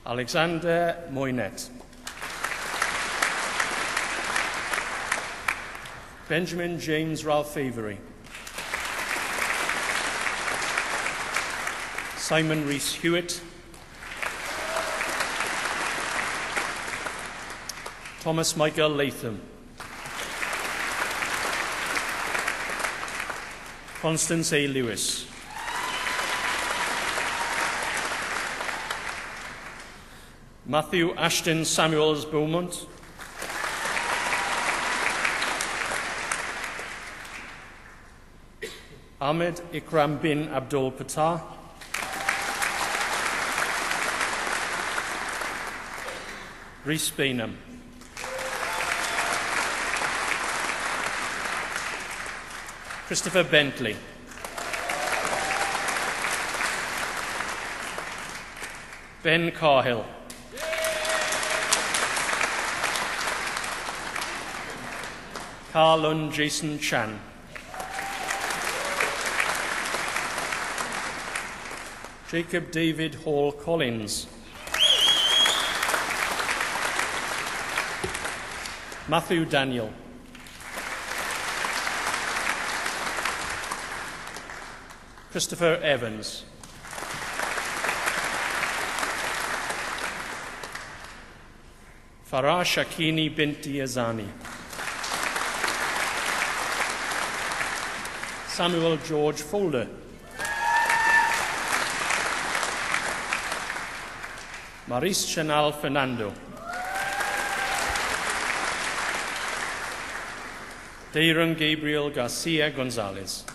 Alexander Moynet. Benjamin James Ralph Avery. Simon Rees Hewitt. Thomas Michael Latham. Constance A. Lewis. Matthew Ashton Samuels Beaumont. Ahmed Ikram bin Abdul Patah. Rhys Bainham. Christopher Bentley. Ben Carhill. Carlun Jason Chan. Jacob David Hall Collins. Matthew Daniel. Christopher Evans. Farah Shakini Binti Azani. Samuel George Folder. Maris Chanal Fernando. Deiron Gabriel Garcia Gonzalez.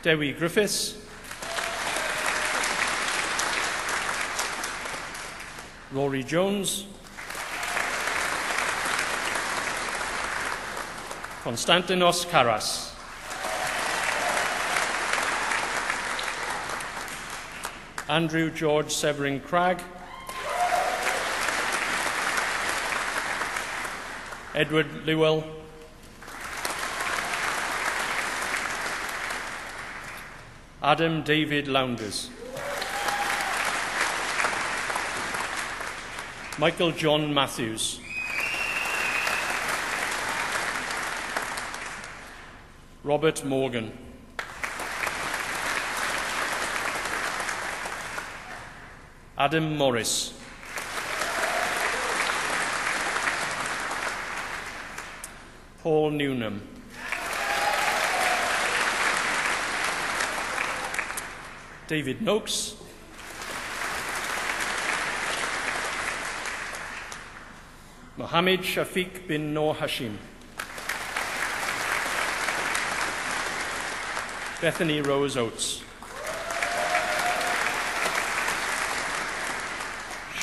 Dewi Griffiths. Rory Jones. Konstantinos Karas. Andrew George Severing Cragg. Edward Lewell. Adam David Lounders. Michael John Matthews. Robert Morgan. Adam Morris. Paul Newnham. David Noakes. Mohammed Shafiq bin Noor Hashim. Bethany Rose Oates.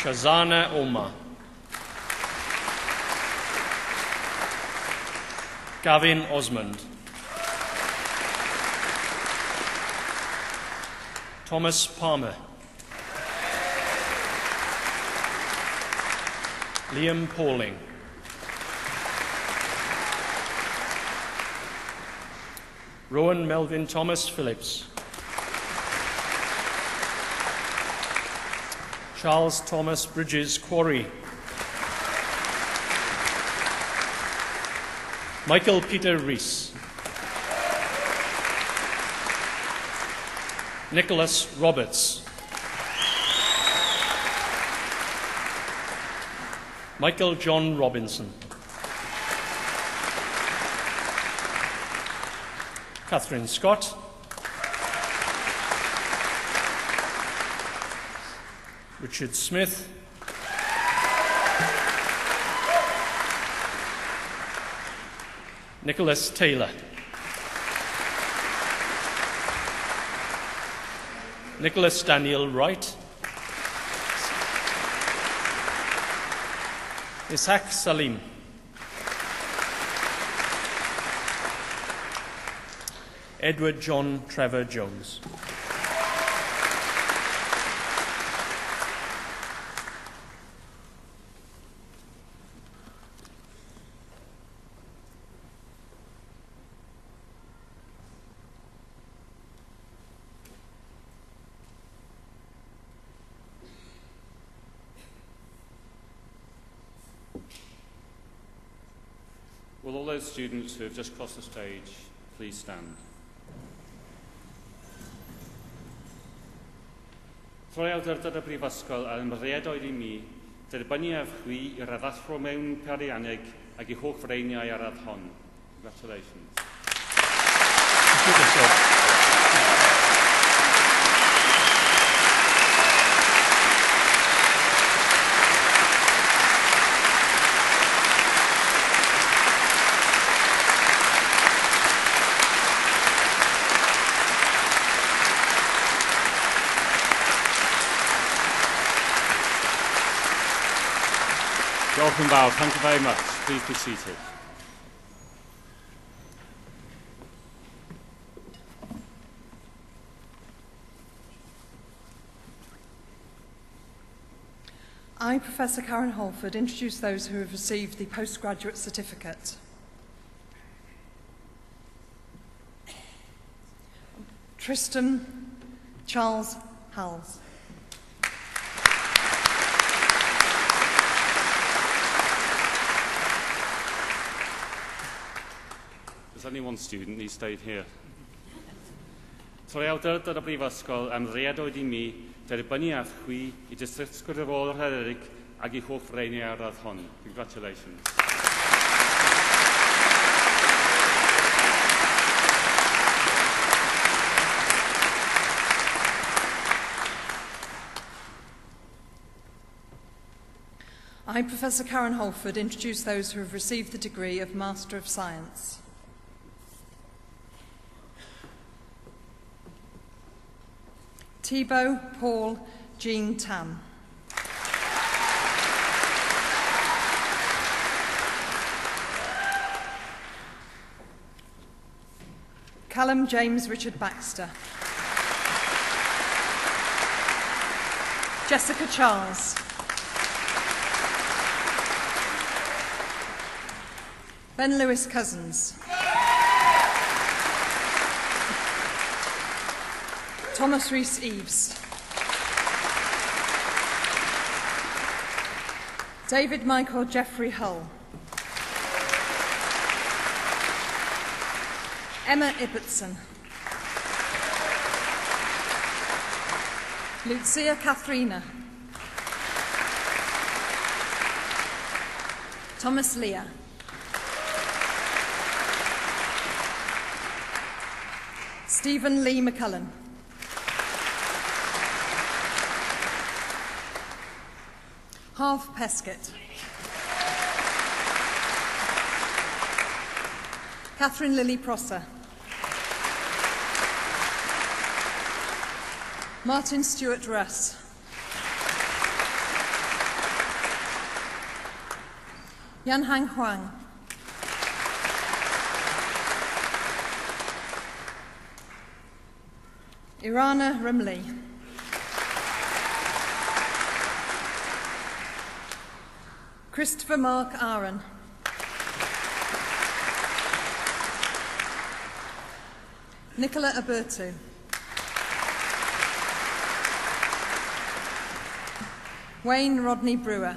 Shazana Omar, Gavin Osmond, Thomas Palmer, Liam Pauling, Rowan Melvin Thomas Phillips, Charles Thomas Bridges Quarry, Michael Peter Rees, Nicholas Roberts, Michael John Robinson, Catherine Scott, Richard Smith, Nicholas Taylor, Nicholas Daniel Wright, Ishaq Salim, Edward John Trevor Jones. Will all those students who have just crossed the stage please stand? Troi awdurdod y Brifysgol a ymryd oedd I mi, derbynnu ef chwi i'r addathro mewn perianeg ac I holl freiniau ar radd hon. Congratulations. Welcome, Val. Thank you very much. Please be seated. I, Professor Karen Holford, introduce those who have received the postgraduate certificate. Tristan Charles Howells. There's only one student, he stayed here. Troi awdurdod y Brifysgol ymryd oedd I mi, derbynnu ef chwi I dystysgwr y fôl Rherig ac I holl freiniau ar radd hon. Congratulations. I, Professor Karen Holford, introduce those who have received the degree of Master of Science. Thibaut Paul Jean Tam. Callum James Richard Baxter. Jessica Charles. Ben Lewis Cousins. Thomas Rees-Eves. David Michael Jeffrey Hull. Emma Ibbotson. Lucia Katharina. Thomas Leah. Stephen Lee McCullen. Harv Peskett. Catherine Lily Prosser. Martin Stewart Russ. Yanhang Huang. Irana Rimley. Christopher Mark Aaron. Nicola Abertu. Wayne Rodney Brewer.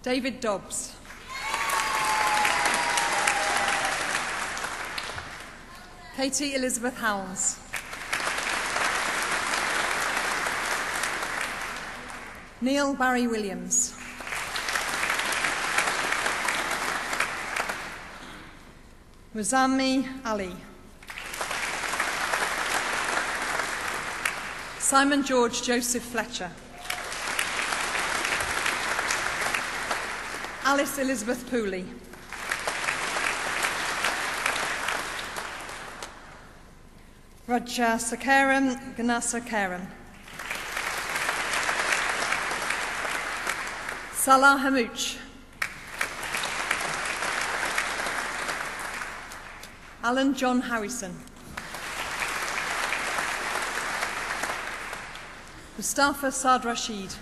David Dobbs. Katie Elizabeth Howells. Neil Barry Williams. Muzami Ali. Simon George Joseph Fletcher. Alice Elizabeth Pooley. Raja Sakaram Ganasa Karam. Salah Hamouch. Alan John Harrison. Mustafa Saad Rashid.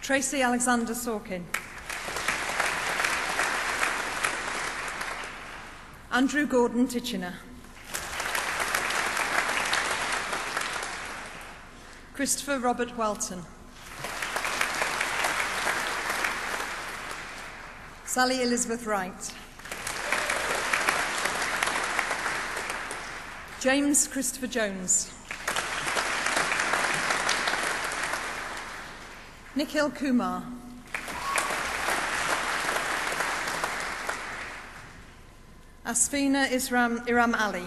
Tracy Alexander Sorkin. Andrew Gordon Titchener. Christopher Robert Welton. Sally Elizabeth Wright. James Christopher Jones. Nikhil Kumar. Asfina Iram Ali.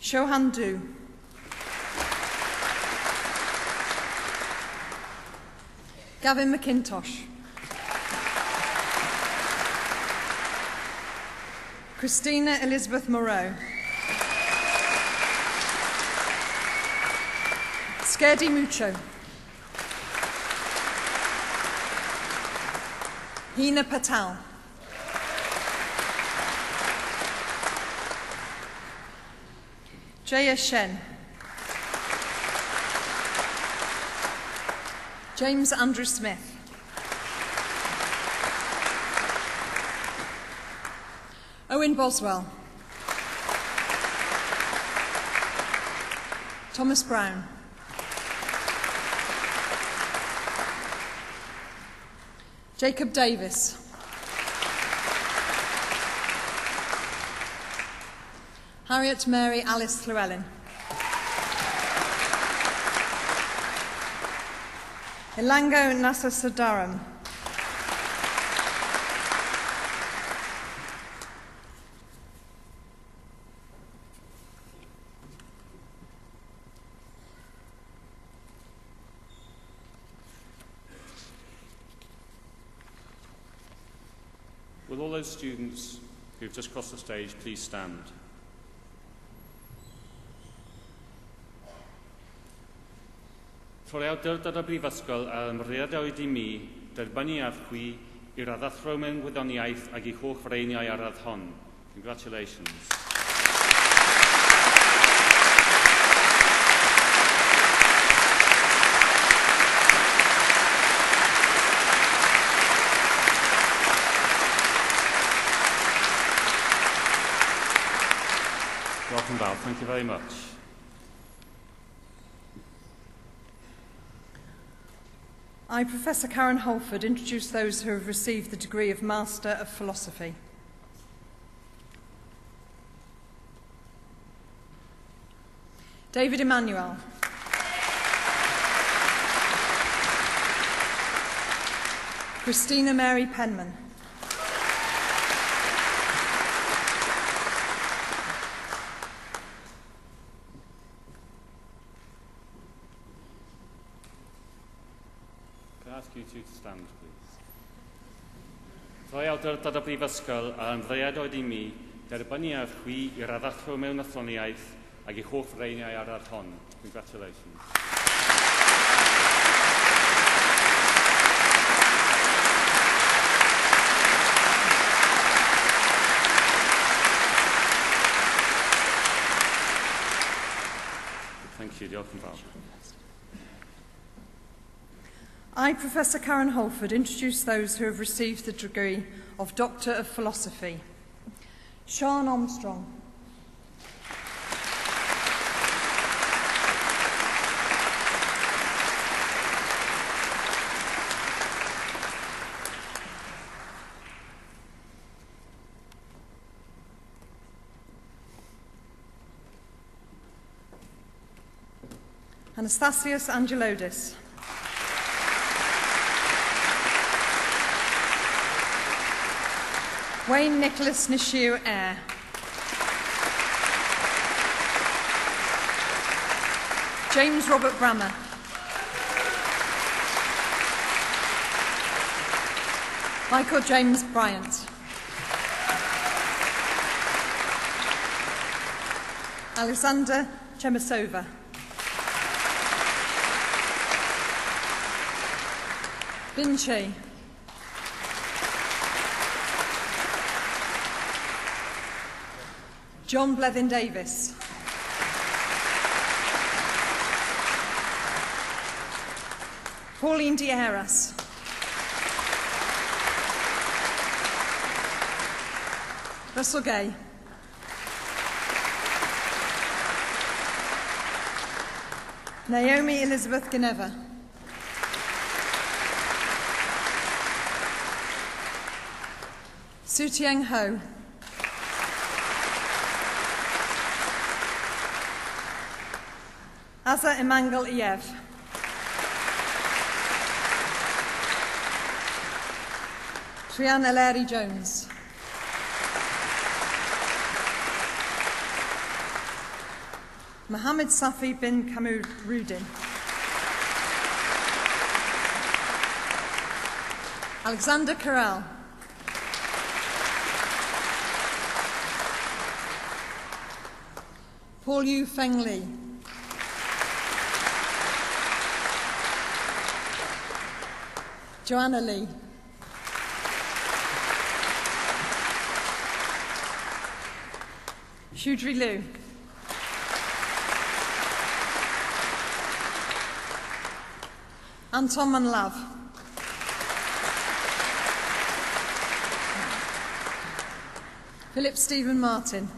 Shohan Du. Gavin McIntosh. Christina Elizabeth Moreau. Skerdi Mucho. Hina Patel. Jaya Shen. James Andrew Smith. Owen Boswell. Thomas Brown. Jacob Davis. Harriet Mary Alice Llewellyn. Ilango Nasa Sadaram. Will all those students who've just crossed the stage please stand? Trwy awdurdod y Brifysgol a ymryddiadwyd I mi, derbynnu athwi i'r addathro mewn gwyddoniaeth ac I holl freiniau arall hon. Congratulations. Welcome back. Thank you very much. I, Professor Karen Holford, introduce those who have received the degree of Master of Philosophy. David Emmanuel. Christina Mary Penman. Can I ask you two to stand, please? Rhoi awdurdod y brifysgol a ymddeiriadwyd i mi derbynnu ar chwi i raddathro mewn athroniaeth ac I hoff reiniau ar yr hon. Congratulations. Thank you. Diolch yn fawr. I, Professor Karen Holford, introduce those who have received the degree of Doctor of Philosophy. Sean Armstrong. Anastasios Angelodis. Wayne Nicholas Nishiu Eyre. James Robert Brammer. Michael James Bryant. Alexander Chemisova. Vinci. John Blethyn Davis. Pauline Diarras. Russell Gay. Naomi Elizabeth Geneva. Su Tieng Ho. Asa Emmanuel Iev. Trian Eleri Jones. Mohammed Safi bin Kamarudin. Alexander Corral. Paul Yu Feng Li. Joanna Lee. Shudri Liu. Anton Manlav. Philip Stephen Martin.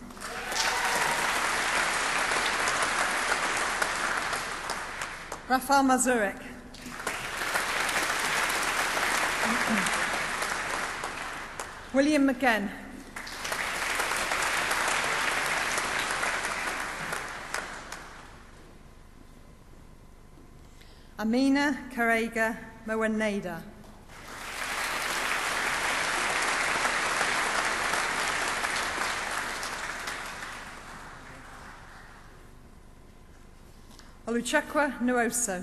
Rafael Mazurek. William McGinn. Amina Karega Mowaneda. Oluchekwa Nwoso.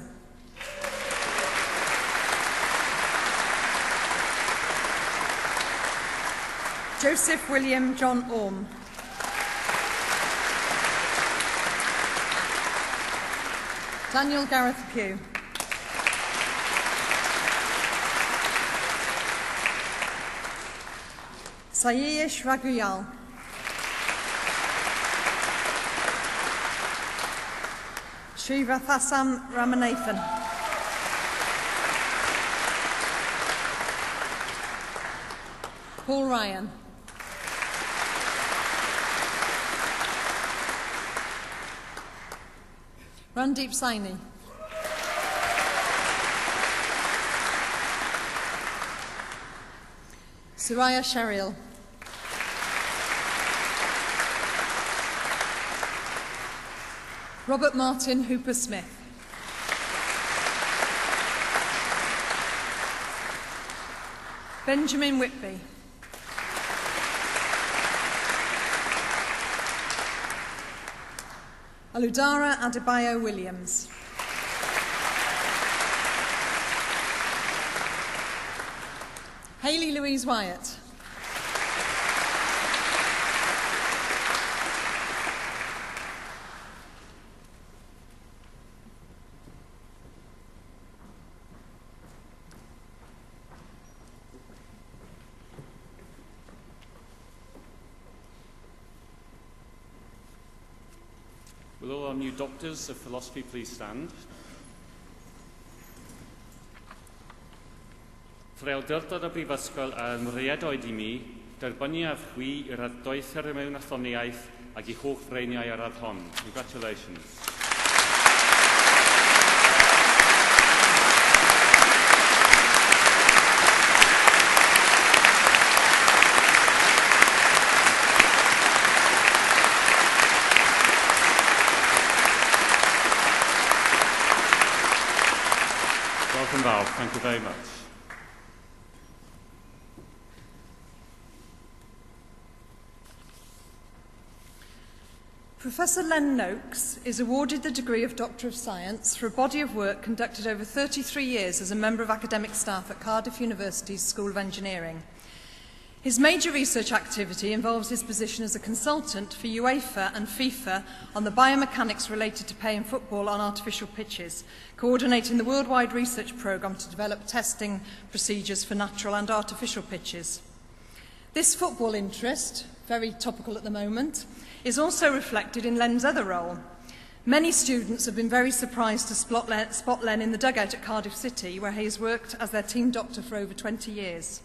Joseph William John Orme. Daniel Gareth Pugh. Sayish Raguyal. Srivathasam Ramanathan. Paul Ryan. Randeep Saini. Suraya Sheriel. Robert Martin Hooper Smith. Benjamin Whitby. Oludara Adebayo Williams. Hayley Louise Wyatt. Will all our new doctors of philosophy please stand? Ffreuldurdod y Brifysgol yn mriedoedd I mi, derbyniaf chwi i'r addoethyr mewn athroniaeth ac I holl freiniau ar add hon. Congratulations. Welcome, Val. Thank you very much. Professor Len Noakes is awarded the degree of Doctor of Science for a body of work conducted over 33 years as a member of academic staff at Cardiff University's School of Engineering. His major research activity involves his position as a consultant for UEFA and FIFA on the biomechanics related to pay in football on artificial pitches, coordinating the worldwide research programme to develop testing procedures for natural and artificial pitches. This football interest, very topical at the moment, is also reflected in Len's other role. Many students have been very surprised to spot Len in the dugout at Cardiff City, where he has worked as their team doctor for over 20 years.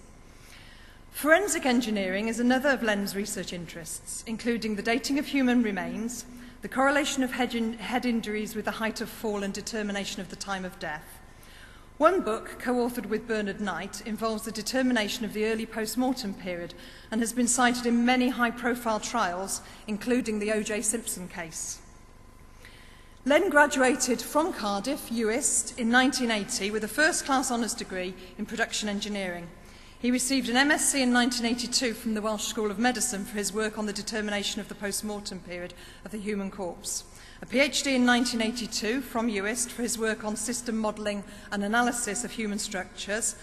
Forensic engineering is another of Len's research interests, including the dating of human remains, the correlation of head injuries with the height of fall and determination of the time of death. One book, co-authored with Bernard Knight, involves the determination of the early post-mortem period and has been cited in many high-profile trials, including the O.J. Simpson case. Len graduated from Cardiff, UIST, in 1980 with a first-class honours degree in production engineering. He received an MSc in 1982 from the Welsh School of Medicine for his work on the determination of the post-mortem period of the human corpse. A PhD in 1982 from UIST for his work on system modelling and analysis of human structures,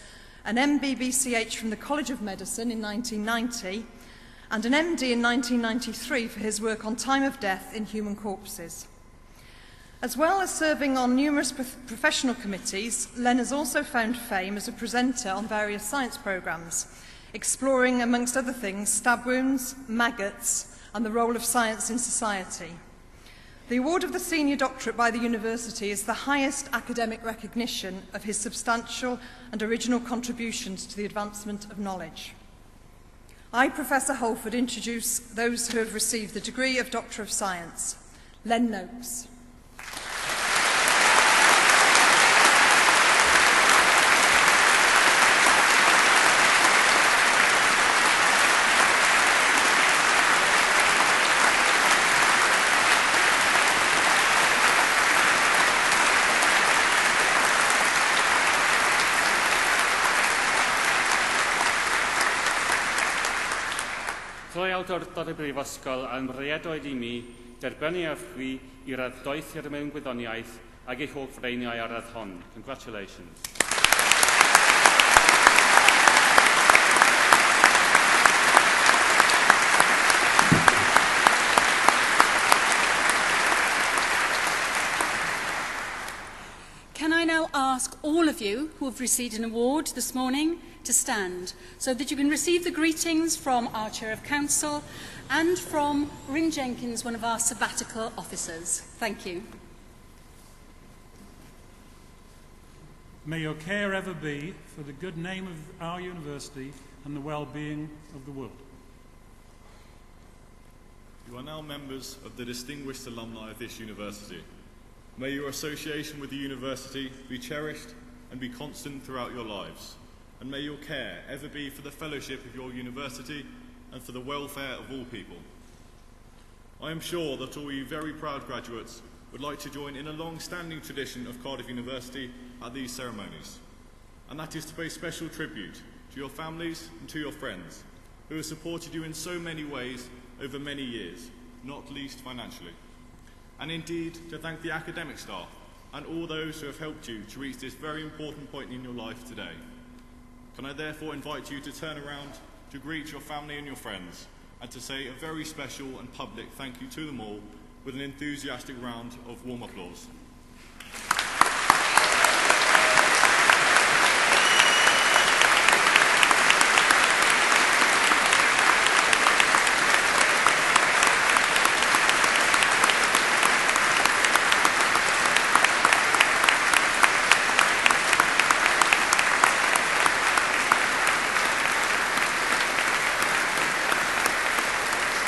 an MBBCH from the College of Medicine in 1990, and an MD in 1993 for his work on time of death in human corpses. As well as serving on numerous professional committees, Len has also found fame as a presenter on various science programmes, exploring, amongst other things, stab wounds, maggots, and the role of science in society. The award of the Senior Doctorate by the University is the highest academic recognition of his substantial and original contributions to the advancement of knowledge. I, Professor Holford, introduce those who have received the degree of Doctor of Science. Len Noakes. Ffreuldurdod y Brifysgol yn mriedoedd I mi, derbyniaf chwi i'r addoethyr mewn gwyddoniaeth ac eich holl freiniau ar add hon. Congratulations. Can I now ask all of you who have received an award this morning to stand so that you can receive the greetings from our Chair of Council and from Ryn Jenkins, one of our sabbatical officers. Thank you. May your care ever be for the good name of our university and the well-being of the world. You are now members of the distinguished alumni of this university. May your association with the university be cherished and be constant throughout your lives. And may your care ever be for the fellowship of your university and for the welfare of all people. I am sure that all you very proud graduates would like to join in a long-standing tradition of Cardiff University at these ceremonies, and that is to pay special tribute to your families and to your friends who have supported you in so many ways over many years, not least financially, and indeed to thank the academic staff and all those who have helped you to reach this very important point in your life today. Can I therefore invite you to turn around to greet your family and your friends and to say a very special and public thank you to them all with an enthusiastic round of warm applause.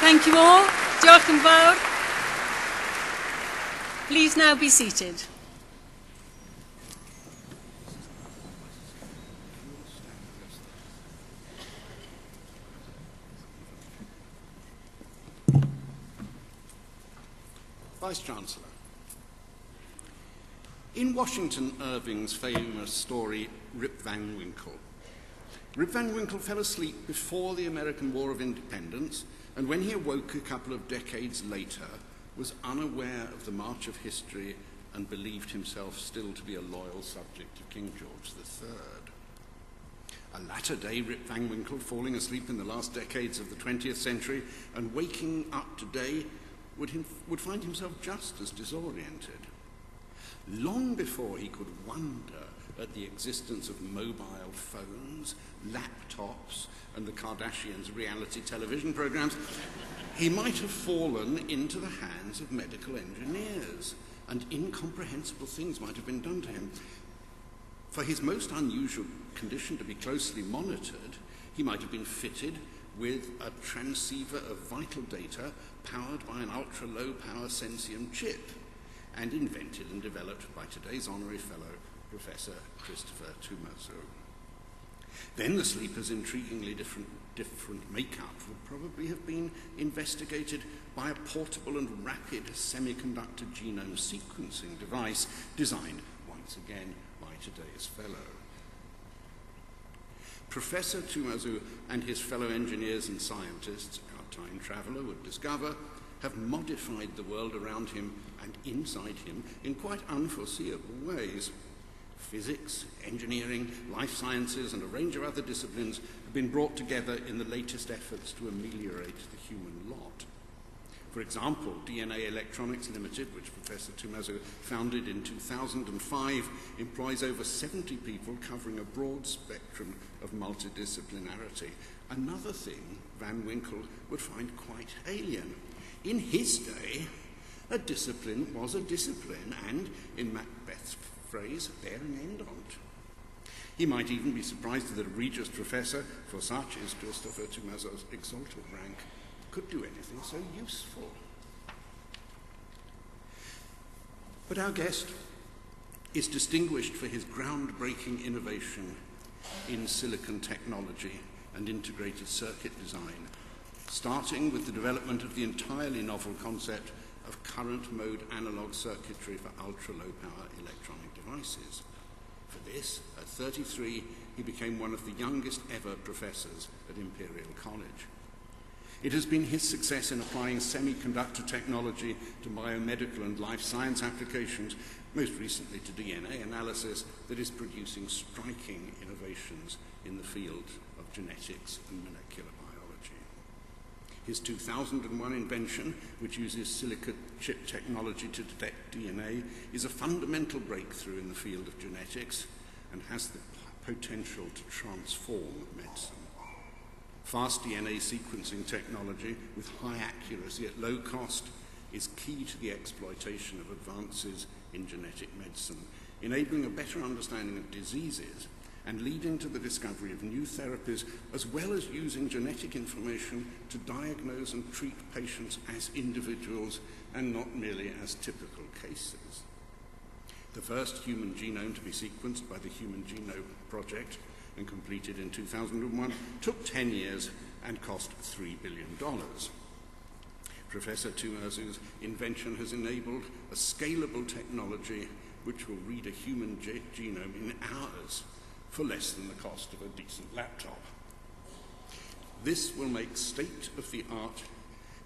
Thank you all. Diolch yn fawr. Please now be seated. Vice-Chancellor, in Washington Irving's famous story, Rip Van Winkle, Rip Van Winkle fell asleep before the American War of Independence, and when he awoke a couple of decades later, was unaware of the march of history and believed himself still to be a loyal subject of King George III. A latter-day Rip Van Winkle, falling asleep in the last decades of the 20th century and waking up today, would find himself just as disoriented. Long before he could wonder at the existence of mobile phones, laptops, and the Kardashians' reality television programs, he might have fallen into the hands of medical engineers, and incomprehensible things might have been done to him. For his most unusual condition to be closely monitored, he might have been fitted with a transceiver of vital data powered by an ultra-low power Sensium chip, and invented and developed by today's honorary fellow, Professor Christopher Tumasu. Then the sleeper's intriguingly different makeup would probably have been investigated by a portable and rapid semiconductor genome sequencing device designed once again by today's fellow. Professor Tumasu and his fellow engineers and scientists, our time traveller would discover, have modified the world around him and inside him in quite unforeseeable ways. Physics, engineering, life sciences, and a range of other disciplines have been brought together in the latest efforts to ameliorate the human lot. For example, DNA Electronics Limited, which Professor Tumasu founded in 2005, employs over 70 people covering a broad spectrum of multidisciplinarity. Another thing Van Winkle would find quite alien. In his day, a discipline was a discipline, and, in Macbeth's phrase, there an end on't. He might even be surprised that a Regius Professor, for such is Christopher Tumasu's exalted rank, could do anything so useful. But our guest is distinguished for his groundbreaking innovation in silicon technology and integrated circuit design, starting with the development of the entirely novel concept of current mode analog circuitry for ultra-low power electronic devices. For this, at 33, he became one of the youngest ever professors at Imperial College. It has been his success in applying semiconductor technology to biomedical and life science applications, most recently to DNA analysis, that is producing striking innovations in the field of genetics and molecular biology. His 2001 invention, which uses silicon chip technology to detect DNA, is a fundamental breakthrough in the field of genetics and has the potential to transform medicine. Fast DNA sequencing technology with high accuracy at low cost is key to the exploitation of advances in genetic medicine, enabling a better understanding of diseases and leading to the discovery of new therapies, as well as using genetic information to diagnose and treat patients as individuals and not merely as typical cases. The first human genome to be sequenced by the Human Genome Project and completed in 2001 took 10 years and cost $3 billion. Professor Tumasu's invention has enabled a scalable technology which will read a human genome in hours for less than the cost of a decent laptop. This will make state-of-the-art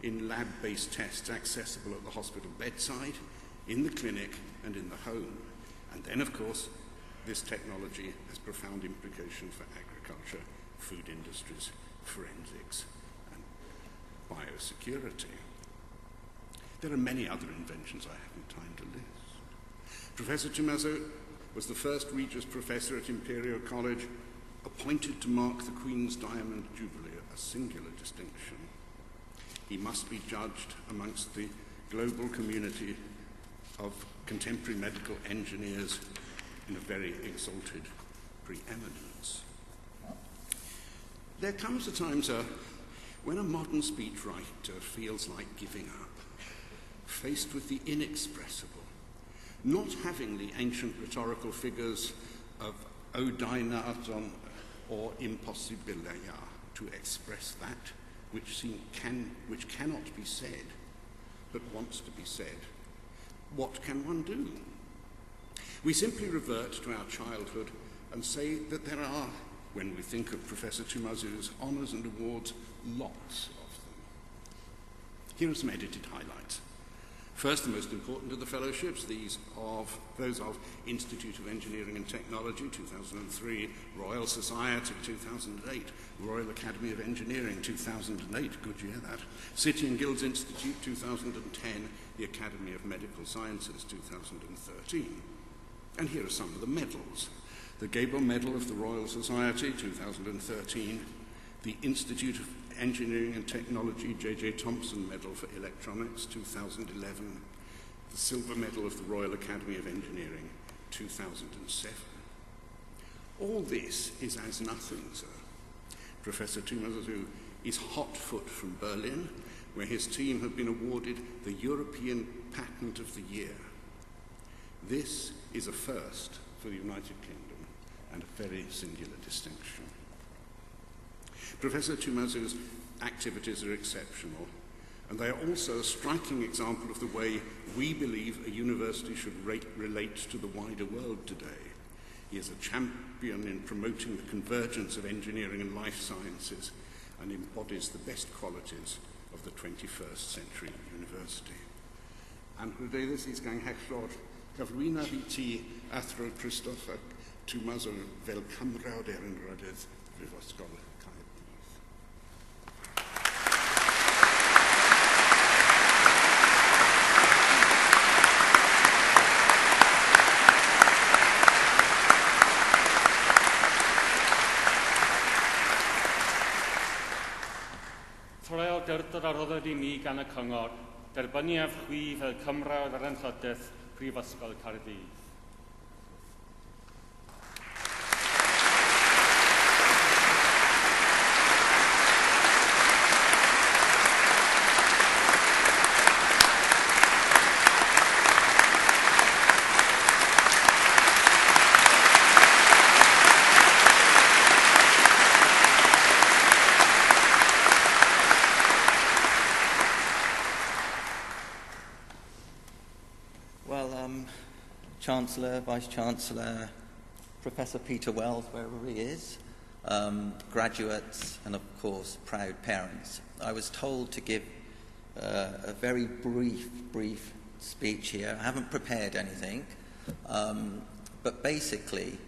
in lab-based tests accessible at the hospital bedside, in the clinic, and in the home. And then, of course, this technology has profound implications for agriculture, food industries, forensics, and biosecurity. There are many other inventions I haven't time to list. Professor Tumasu was the first Regius Professor at Imperial College, appointed to mark the Queen's Diamond Jubilee, a singular distinction. He must be judged amongst the global community of contemporary medical engineers in a very exalted preeminence. There comes a time, sir, When a modern speechwriter feels like giving up, faced with the inexpressible, not having the ancient rhetorical figures of odynaton or impossibilia to express that which cannot be said, but wants to be said, what can one do? We simply revert to our childhood and say that there are, when we think of Professor Tumazu's honours and awards, lots of them. Here are some edited highlights. First, the most important of the fellowships, those of Institute of Engineering and Technology, 2003, Royal Society, 2008, Royal Academy of Engineering, 2008, good year that, City and Guilds Institute, 2010, the Academy of Medical Sciences, 2013. And here are some of the medals. The Gable Medal of the Royal Society, 2013, the Institute of Engineering and Technology J.J. Thompson Medal for Electronics, 2011, the Silver Medal of the Royal Academy of Engineering, 2007. All this is as nothing, sir. Professor Tumazu is hot foot from Berlin, where his team have been awarded the European Patent of the Year. This is a first for the United Kingdom and a very singular distinction. Professor Tumazu's activities are exceptional, and they are also a striking example of the way we believe a university should relate to the wider world today. He is a champion in promoting the convergence of engineering and life sciences and embodies the best qualities of the 21st century university. And hwydeiddus is gang hechlor cyflwyno i ti athro Christopher Tumazu fel cymrawd yn Rydydd Brifysgol Caerdydd. Troel dyrdyr arroddwyd I mi gan y cyngor, derbyniaf chwi fel cymrawd ar Anrhydydd Brifysgol Caerdydd. Chancellor, Vice-Chancellor, Professor Peter Wells, wherever he is, graduates, and of course, proud parents. I was told to give a very brief speech here. I haven't prepared anything, but basically,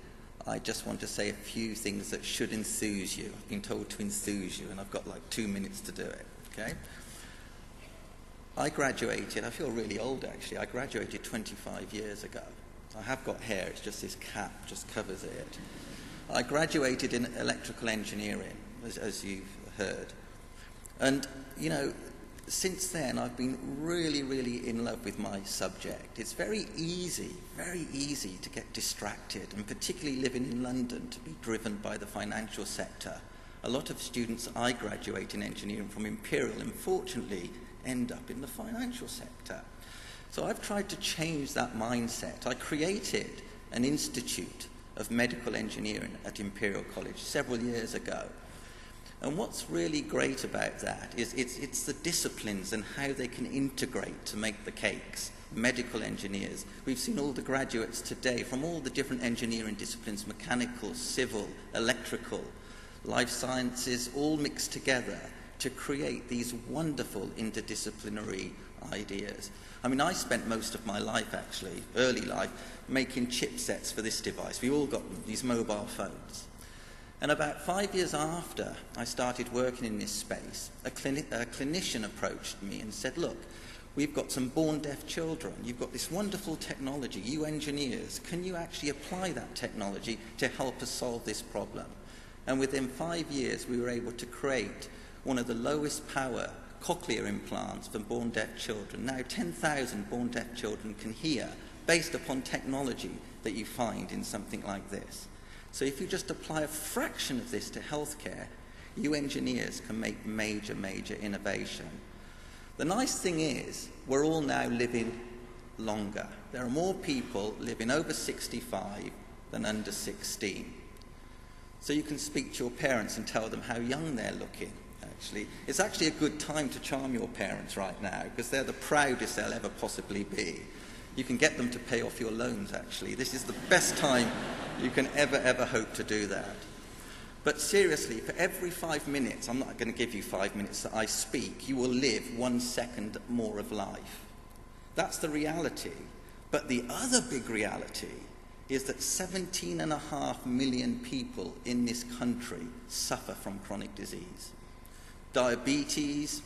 I just want to say a few things that should enthuse you. I've been told to enthuse you, and I've got like 2 minutes to do it, okay? I graduated, I feel really old actually, I graduated 25 years ago. I have got hair, it's just this cap just covers it. I graduated in electrical engineering, as you've heard. And, you know, since then I've been really in love with my subject. It's very easy to get distracted, and particularly living in London, to be driven by the financial sector. A lot of students I graduate in engineering from Imperial, unfortunately, end up in the financial sector. So I've tried to change that mindset. I created an Institute of Medical Engineering at Imperial College several years ago. And what's really great about that is it's the disciplines and how they can integrate to make the cakes. Medical engineers. We've seen all the graduates today from all the different engineering disciplines, mechanical, civil, electrical, life sciences, all mixed together to create these wonderful interdisciplinary ideas. I mean, I spent most of my life, actually, early life, making chipsets for this device. We all got them, these mobile phones. And about 5 years after I started working in this space, a clinician approached me and said, look, we've got some born-deaf children. You've got this wonderful technology. You engineers, can you actually apply that technology to help us solve this problem? And within 5 years, we were able to create one of the lowest power cochlear implants for born-deaf children. Now 10,000 born-deaf children can hear based upon technology that you find in something like this. So if you just apply a fraction of this to healthcare, You engineers can make major, major innovation. The nice thing is, we're all now living longer. There are more people living over 65 than under 16. So you can speak to your parents and tell them how young they're looking, actually. It's actually a good time to charm your parents right now, because they're the proudest they'll ever possibly be. You can get them to pay off your loans, actually. This is the best time you can ever hope to do that. But seriously, for every 5 minutes, I'm not going to give you 5 minutes that I speak, you will live 1 second more of life. That's the reality. But the other big reality is that 17.5 million people in this country suffer from chronic disease. Diabetes,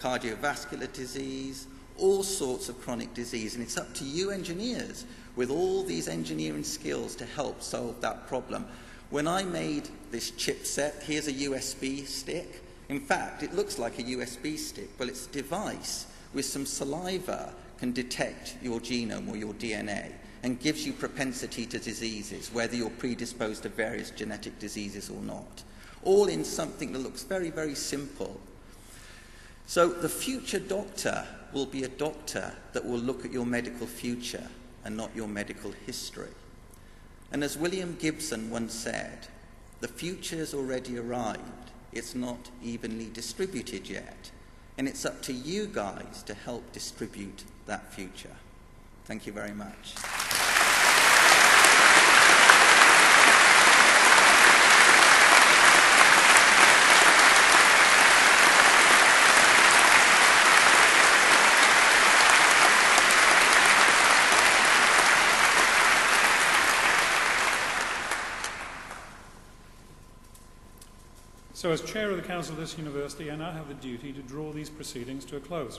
cardiovascular disease, all sorts of chronic disease. And it's up to you engineers with all these engineering skills to help solve that problem. When I made this chipset, here's a USB stick. In fact, it looks like a USB stick, but it's a device with some saliva can detect your genome or your DNA and gives you propensity to diseases, whether you're predisposed to various genetic diseases or not. All in something that looks very, very simple. So the future doctor will be a doctor that will look at your medical future and not your medical history. And as William Gibson once said, the future's already arrived. It's not evenly distributed yet. And it's up to you guys to help distribute that future. Thank you very much. So as chair of the council of this university, I now have the duty to draw these proceedings to a close.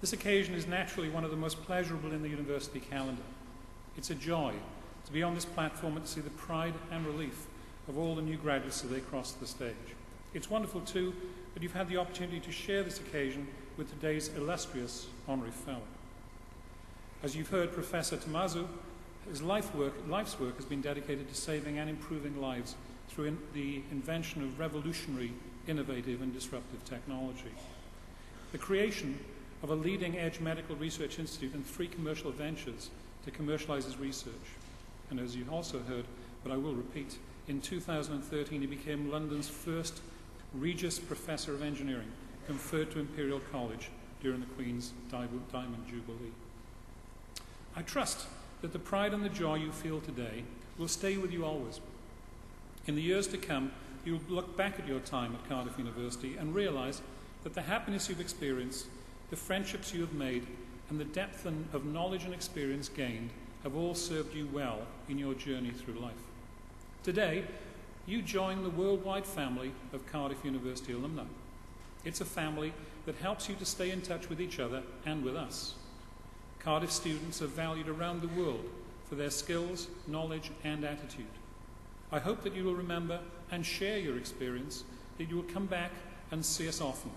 This occasion is naturally one of the most pleasurable in the university calendar. It's a joy to be on this platform and to see the pride and relief of all the new graduates as they cross the stage. It's wonderful too that you've had the opportunity to share this occasion with today's illustrious honorary fellow. As you've heard, Professor Tomasu, his life's work has been dedicated to saving and improving lives through the invention of revolutionary, innovative and disruptive technology. The creation of a leading-edge medical research institute and 3 commercial ventures to commercialize his research. And as you've also heard, but I will repeat, in 2013 he became London's first Regius Professor of Engineering, conferred to Imperial College during the Queen's Diamond Jubilee. I trust that the pride and the joy you feel today will stay with you always. In the years to come, you will look back at your time at Cardiff University and realise that the happiness you've experienced, the friendships you have made, and the depth of knowledge and experience gained have all served you well in your journey through life. Today, you join the worldwide family of Cardiff University alumni. It's a family that helps you to stay in touch with each other and with us. Cardiff students are valued around the world for their skills, knowledge, and attitude. I hope that you will remember and share your experience, that you will come back and see us often,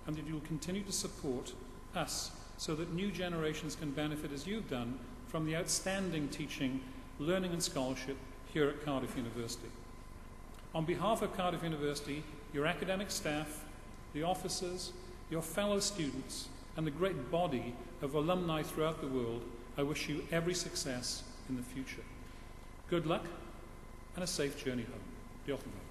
and that you will continue to support us so that new generations can benefit as you've done from the outstanding teaching, learning and scholarship here at Cardiff University. On behalf of Cardiff University, your academic staff, the officers, your fellow students, and the great body of alumni throughout the world, I wish you every success in the future. Good luck and a safe journey home. Diolch yn fawr.